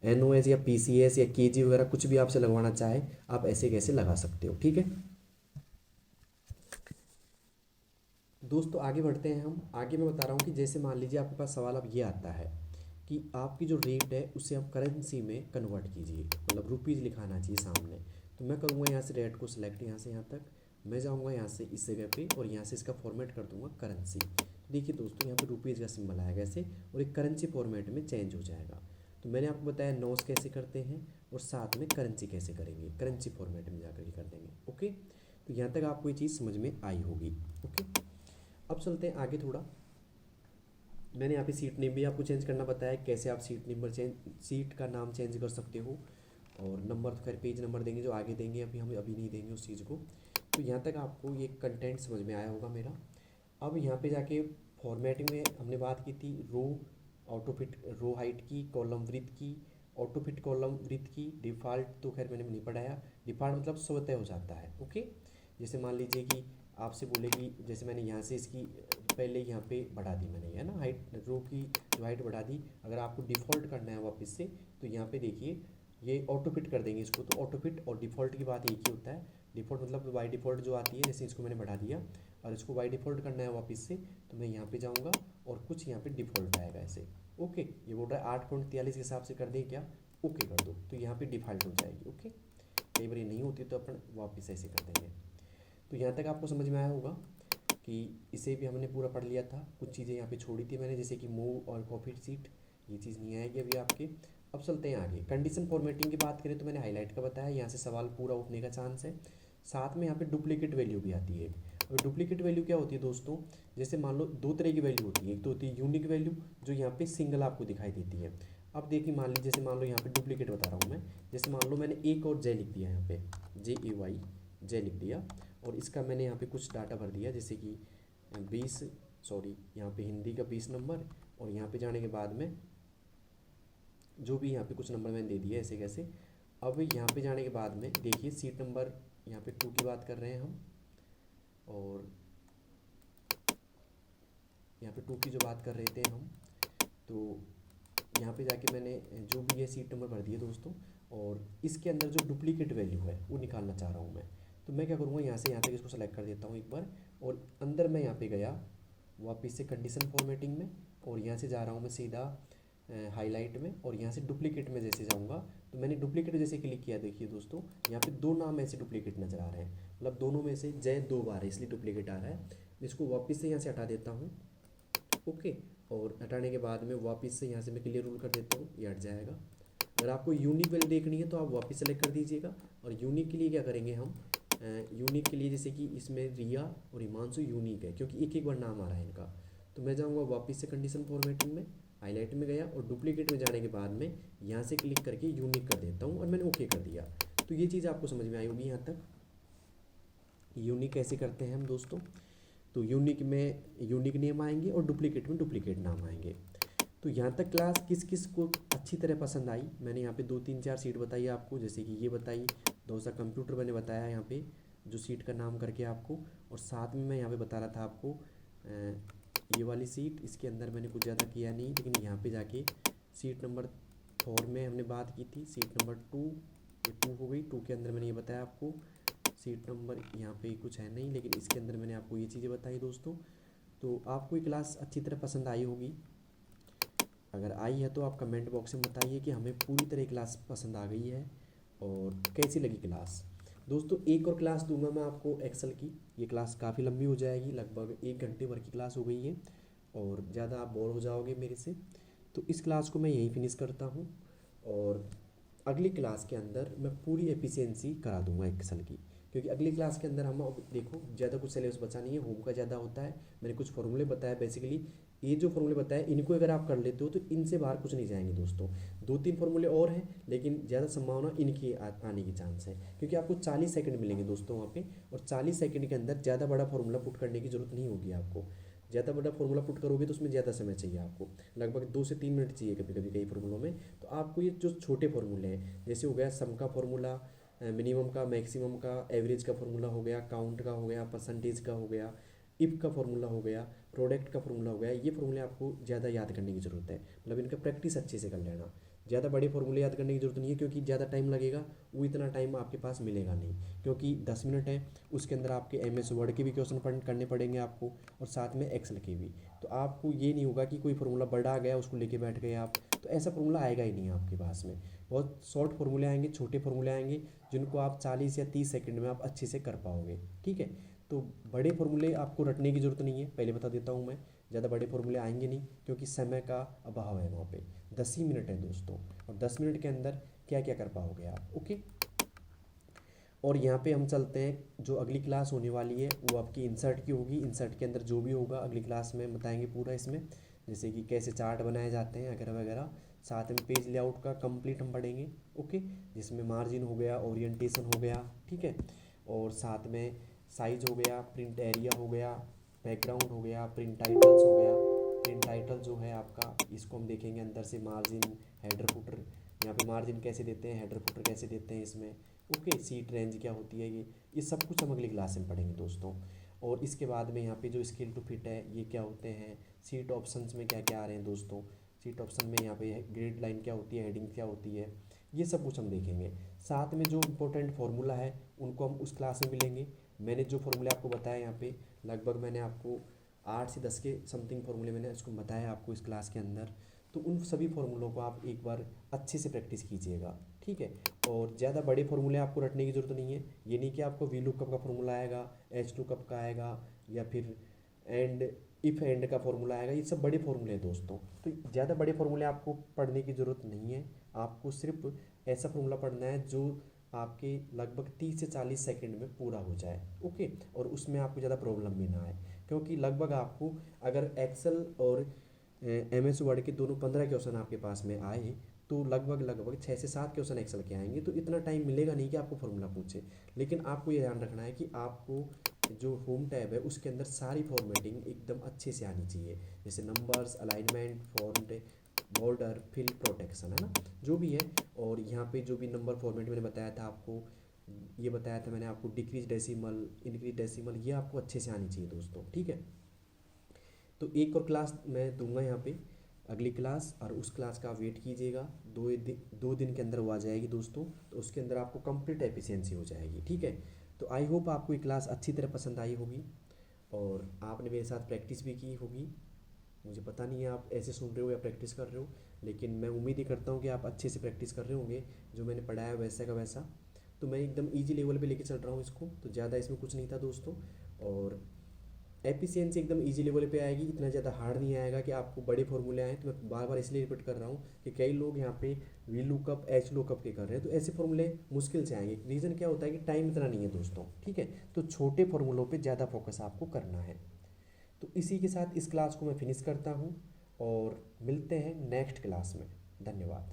NOS या PCS या केजी वगैरह कुछ भी आपसे लगवाना चाहे आप ऐसे कैसे लगा सकते हो, ठीक है दोस्तों। आगे बढ़ते हैं हम। आगे मैं बता रहा हूँ कि जैसे मान लीजिए आपके पास सवाल अब ये आता है कि आपकी जो रेट है उसे आप करेंसी में कन्वर्ट कीजिए, मतलब रुपीज़ लिखाना चाहिए सामने। तो मैं करूँगा यहाँ से रेट को सिलेक्ट, यहाँ से यहाँ तक मैं जाऊँगा, यहाँ से इस जगह पे, और यहाँ से इसका फॉर्मेट कर दूँगा करेंसी। तो देखिए दोस्तों यहाँ पे रुपीज़ का सिंबल आएगा ऐसे, और एक करेंसी फॉर्मेट में चेंज हो जाएगा। तो मैंने आपको बताया नॉस कैसे करते हैं, और साथ में करेंसी कैसे करेंगे, करेंसी फॉर्मेट में जाकर के कर देंगे। ओके, तो यहाँ तक आपको ये चीज़ समझ में आई होगी। ओके, अब चलते हैं आगे थोड़ा। मैंने यहाँ पे सीट नेम भी आपको चेंज करना बताया, कैसे आप सीट नंबर चेंज, सीट का नाम चेंज कर सकते हो। और नंबर तो खैर पेज नंबर देंगे जो आगे देंगे, अभी हम अभी नहीं देंगे उस चीज़ को। तो यहाँ तक आपको ये कंटेंट समझ में आया होगा मेरा। अब यहाँ पे जाके फॉर्मेटिंग में हमने बात की थी रो ऑटो फिट, रो हाइट की, कॉलम विड्थ की, ऑटो फिट कॉलम विड्थ की। डिफ़ॉल्ट तो खैर मैंने नहीं पढ़ाया, डिफ़ॉल्ट मतलब स्वतः हो जाता है। ओके, जैसे मान लीजिए कि आपसे बोले कि जैसे मैंने यहाँ से इसकी पहले यहाँ पे बढ़ा दी मैंने, है ना, हाइट, रो की जो हाइट बढ़ा दी। अगर आपको डिफ़ॉल्ट करना है वापस से, तो यहाँ पे देखिए ये ऑटो फिट कर देंगे इसको। तो ऑटो फिट और डिफ़ॉल्ट की बात एक ही होता है। डिफ़ॉल्ट मतलब बाई डिफ़ॉल्ट जो आती है, जैसे इसको मैंने बढ़ा दिया और इसको बाई डिफ़ॉल्ट करना है वापस से, तो मैं यहाँ पे जाऊँगा और कुछ यहाँ पे डिफ़ॉल्ट आएगा ऐसे। ओके, ये बोल रहा है 8.43 के हिसाब से कर दें क्या, ओके कर दो, तो यहाँ पे डिफ़ॉल्ट हो जाएगी। ओके, कई बार ये नहीं होती तो अपन वापस ऐसे कर देंगे। तो यहाँ तक आपको समझ में आया होगा कि इसे भी हमने पूरा पढ़ लिया था। कुछ चीज़ें यहाँ पे छोड़ी थी मैंने, जैसे कि मूव और कॉपी सीट, ये चीज़ नहीं आएगी अभी आपके। अब चलते हैं आगे। कंडीशन फॉर्मेटिंग की बात करें तो मैंने हाईलाइट का बताया, यहाँ से सवाल पूरा उठने का चांस है। साथ में यहाँ पे डुप्लीकेट वैल्यू भी आती है। और डुप्लीकेट वैल्यू क्या होती है दोस्तों, जैसे मान लो दो तरह की वैल्यू होती है। एक तो होती है यूनिक वैल्यू, जो यहाँ पे सिंगल आपको दिखाई देती है। अब देखिए मान लीजिए, जैसे मान लो यहाँ पे डुप्लीकेट बता रहा हूँ मैं, जैसे मान लो मैंने एक और जे लिख दिया, यहाँ पे JAY जे लिख दिया, और इसका मैंने यहाँ पे कुछ डाटा भर दिया, जैसे कि 20, सॉरी यहाँ पे हिंदी का 20 नंबर, और यहाँ पे जाने के बाद में जो भी यहाँ पे कुछ नंबर मैंने दे दिया ऐसे कैसे। अब यहाँ पे जाने के बाद में देखिए सीट नंबर यहाँ पे 2 की बात कर रहे हैं हम, और यहाँ पे 2 की जो बात कर रहे थे हम, तो यहाँ पे जाके मैंने जो भी ये सीट नंबर भर दिए दोस्तों, और इसके अंदर जो डुप्लीकेट वैल्यू है वो निकालना चाह रहा हूँ मैं। तो मैं क्या करूँगा, यहाँ से यहाँ तक इसको सेलेक्ट कर देता हूँ एक बार, और अंदर मैं यहाँ पे गया वापस से कंडीशन फॉर्मेटिंग में, और यहाँ से जा रहा हूँ मैं सीधा हाईलाइट में, और यहाँ से डुप्लीकेट में जैसे जाऊँगा, तो मैंने डुप्लीकेट जैसे क्लिक किया, देखिए दोस्तों यहाँ पे 2 नाम ऐसे डुप्लीकेट नज़र आ रहे हैं, मतलब दोनों में से जय 2 बार है इसलिए डुप्लीकेट आ रहा है। मैं इसको वापस से यहाँ से हटा देता हूँ, ओके। और हटाने के बाद में वापस से यहाँ से मैं क्लियर रूल कर देता हूँ, ये हट जाएगा। अगर आपको यूनिक वैल्यू देखनी है तो आप वापस सेलेक्ट कर दीजिएगा, और यूनिक के लिए क्या करेंगे हम, यूनिक के लिए जैसे कि इसमें रिया और हिमांशु यूनिक है क्योंकि एक एक बार नाम आ रहा है इनका, तो मैं जाऊँगा वापस से कंडीशन फॉर्मेटिंग में, हाईलाइट में गया, और डुप्लीकेट में जाने के बाद में यहाँ से क्लिक करके यूनिक कर देता हूँ, और मैंने ओके कर दिया। तो ये चीज़ आपको समझ में आई होगी यहाँ तक, यूनिक कैसे करते हैं हम दोस्तों। तो यूनिक में यूनिक नेम आएंगे और डुप्लीकेट में डुप्लीकेट नाम आएंगे। तो यहाँ तक क्लास किस किस को अच्छी तरह पसंद आई, मैंने यहाँ पे 2 3 4 सीट बताई आपको, जैसे कि ये बताई दोसा कंप्यूटर मैंने बताया यहाँ पे जो सीट का नाम करके आपको, और साथ में मैं यहाँ पे बता रहा था आपको ये वाली सीट, इसके अंदर मैंने कुछ ज़्यादा किया नहीं, लेकिन यहाँ पे जाके सीट नंबर 4 में हमने बात की थी, सीट नंबर 2, ये 2 हो गई, 2 के अंदर मैंने ये बताया आपको, सीट नंबर यहाँ पे कुछ है नहीं, लेकिन इसके अंदर मैंने आपको ये चीज़ें बताई दोस्तों। तो आपको ये क्लास अच्छी तरह पसंद आई होगी, अगर आई है तो आप कमेंट बॉक्स में बताइए कि हमें पूरी तरह क्लास पसंद आ गई है और कैसी लगी क्लास। दोस्तों एक और क्लास दूंगा मैं आपको एक्सेल की, ये क्लास काफ़ी लंबी हो जाएगी, लगभग 1 घंटे भर की क्लास हो गई है और ज़्यादा आप बोर हो जाओगे मेरे से, तो इस क्लास को मैं यहीं फिनिश करता हूँ, और अगली क्लास के अंदर मैं पूरी एफिशिएंसी करा दूंगा एक्सेल की, क्योंकि अगली क्लास के अंदर हम अब देखो ज़्यादा कुछ सिलेबस बचा नहीं है, होम का ज़्यादा होता है, मैंने कुछ फॉर्मूले बताया बेसिकली, ये जो फॉर्मूले बताए इनको अगर आप कर लेते हो तो इनसे बाहर कुछ नहीं जाएंगे दोस्तों। 2 3 फॉर्मूले और हैं, लेकिन ज़्यादा संभावना इनकी आने की चांस है, क्योंकि आपको 40 सेकंड मिलेंगे दोस्तों वहाँ पे, और 40 सेकंड के अंदर ज़्यादा बड़ा फॉर्मूला पुट करने की जरूरत नहीं होगी आपको। ज़्यादा बड़ा फॉर्मूला पुट करोगे तो उसमें ज़्यादा समय चाहिए आपको, लगभग 2 से 3 मिनट चाहिए कभी कभी कई फॉर्मूलों में। तो आपको ये जो छोटे फॉर्मूले हैं, जैसे हो गया सम का फॉर्मूला, मिनिमम का, मैक्सिमम का, एवरेज का फॉर्मूला हो गया, काउंट का हो गया, परसेंटेज का हो गया, इफ का फॉर्मूला हो गया, प्रोडक्ट का फॉर्मूला हो गया, ये फॉर्मूले आपको ज़्यादा याद करने की ज़रूरत है, मतलब इनका प्रैक्टिस अच्छे से कर लेना। ज़्यादा बड़े फॉर्मूले याद करने की ज़रूरत नहीं है, क्योंकि ज़्यादा टाइम लगेगा, वो इतना टाइम आपके पास मिलेगा नहीं, क्योंकि 10 मिनट है, उसके अंदर आपके MS वर्ड के भी क्वेश्चन करने पड़ेंगे आपको, और साथ में एक्सेल के भी। तो आपको ये नहीं होगा कि कोई फॉर्मूला बड़ा आ गया उसको लेके बैठ गए आप, तो ऐसा फॉर्मूला आएगा ही नहीं आपके पास में। बहुत शॉर्ट फॉर्मूले आएंगे, छोटे फॉर्मूले आएंगे, जिनको आप 40 या 30 सेकंड में आप अच्छे से कर पाओगे, ठीक है। तो बड़े फॉर्मूले आपको रटने की ज़रूरत नहीं है, पहले बता देता हूँ मैं, ज़्यादा बड़े फॉर्मूले आएंगे नहीं, क्योंकि समय का अभाव है वहाँ पे, 10 ही मिनट है दोस्तों, और 10 मिनट के अंदर क्या क्या कर पाओगे आप, ओके। और यहाँ पे हम चलते हैं, जो अगली क्लास होने वाली है वो आपकी इंसर्ट की होगी, इंसर्ट के अंदर जो भी होगा अगली क्लास में बताएंगे पूरा इसमें, जैसे कि कैसे चार्ट बनाए जाते हैं वगैरह वगैरह, साथ में पेज लेआउट का कंप्लीट हम पढ़ेंगे, ओके, जिसमें मार्जिन हो गया, ओरिएंटेशन हो गया, ठीक है, और साथ में साइज हो गया, प्रिंट एरिया हो गया, बैकग्राउंड हो गया, प्रिंट टाइटल्स हो गया। प्रिंट टाइटल जो है आपका, इसको हम देखेंगे अंदर से, मार्जिन, हेडर फुटर, यहाँ पे मार्जिन कैसे देते हैं, हेडर फुटर कैसे देते हैं इसमें, ओके, सीट रेंज क्या होती है, ये सब कुछ हम अगली क्लास में पढ़ेंगे दोस्तों। और इसके बाद में यहाँ पे जो स्केल टू फिट है ये क्या होते हैं, सीट ऑप्शंस में क्या क्या आ रहे हैं दोस्तों, सीट ऑप्शन में यहाँ पे ग्रिड लाइन क्या होती है, हेडिंग क्या होती है, ये सब कुछ हम देखेंगे। साथ में जो इम्पोर्टेंट फार्मूला है उनको हम उस क्लास में मिलेंगे। मैंने जो फार्मूले आपको बताया यहाँ पे, लगभग मैंने आपको 8 से 10 के समथिंग फार्मूले मैंने इसको बताया आपको इस क्लास के अंदर, तो उन सभी फार्मूलों को आप एक बार अच्छे से प्रैक्टिस कीजिएगा, ठीक है। और ज़्यादा बड़े फार्मूले आपको रटने की ज़रूरत नहीं है, ये नहीं कि आपको वी लुकअप का फार्मूला आएगा, एच लुकअप का आएगा, या फिर एंड इफ एंड का फार्मूला आएगा, ये सब बड़े फार्मूले हैं दोस्तों। तो ज़्यादा बड़े फार्मूले आपको पढ़ने की ज़रूरत नहीं है, आपको सिर्फ ऐसा फार्मूला पढ़ना है जो आपके लगभग 30 से 40 सेकंड में पूरा हो जाए, ओके, और उसमें आपको ज़्यादा प्रॉब्लम भी ना आए, क्योंकि लगभग आपको अगर एक्सेल और MS वर्ड के दोनों 15 क्वेश्चन आपके पास में आए, तो लगभग लगभग 6 से 7 क्वेश्चन एक्सेल के आएंगे, तो इतना टाइम मिलेगा नहीं कि आपको फॉर्मूला पूछे। लेकिन आपको ये ध्यान रखना है कि आपको जो होम टैब है उसके अंदर सारी फॉर्मेटिंग एकदम अच्छे से आनी चाहिए, जैसे numbers, alignment, font, border, fill, protection, है ना, जो भी है। और यहाँ पे जो भी नंबर फॉर्मेट मैंने बताया था आपको, ये बताया था मैंने आपको, डिक्रीज डेसिमल, इंक्रीज डेसिमल, ये आपको अच्छे से आनी चाहिए दोस्तों, ठीक है। तो एक और क्लास मैं दूंगा यहाँ पे, अगली क्लास, और उस क्लास का आप वेट कीजिएगा। 2 दिन के अंदर वो आ जाएगी दोस्तों, तो उसके अंदर आपको कंप्लीट एफिशिएंसी हो जाएगी, ठीक है। तो आई होप आपको ये क्लास अच्छी तरह पसंद आई होगी और आपने मेरे साथ प्रैक्टिस भी की होगी। मुझे पता नहीं है आप ऐसे सुन रहे हो या प्रैक्टिस कर रहे हो, लेकिन मैं उम्मीद ही करता हूँ कि आप अच्छे से प्रैक्टिस कर रहे होंगे, जो मैंने पढ़ाया वैसा का वैसा। तो मैं एकदम ईजी लेवल पे लेके चल रहा हूँ इसको, तो ज़्यादा इसमें कुछ नहीं था दोस्तों। और एफिशिएंसी एकदम इजी लेवल पे आएगी, इतना ज़्यादा हार्ड नहीं आएगा कि आपको बड़े फॉर्मूले आए। तो मैं बार बार इसलिए रिपीट कर रहा हूँ कि कई लोग यहाँ पे वी लुकअप, एच लुकअप के कर रहे हैं, तो ऐसे फॉर्मूले मुश्किल से आएंगे। रीज़न क्या होता है कि टाइम इतना नहीं है दोस्तों, ठीक है। तो छोटे फॉर्मूलों पे ज़्यादा फोकस आपको करना है। तो इसी के साथ इस क्लास को मैं फिनिश करता हूँ और मिलते हैं नेक्स्ट क्लास में। धन्यवाद।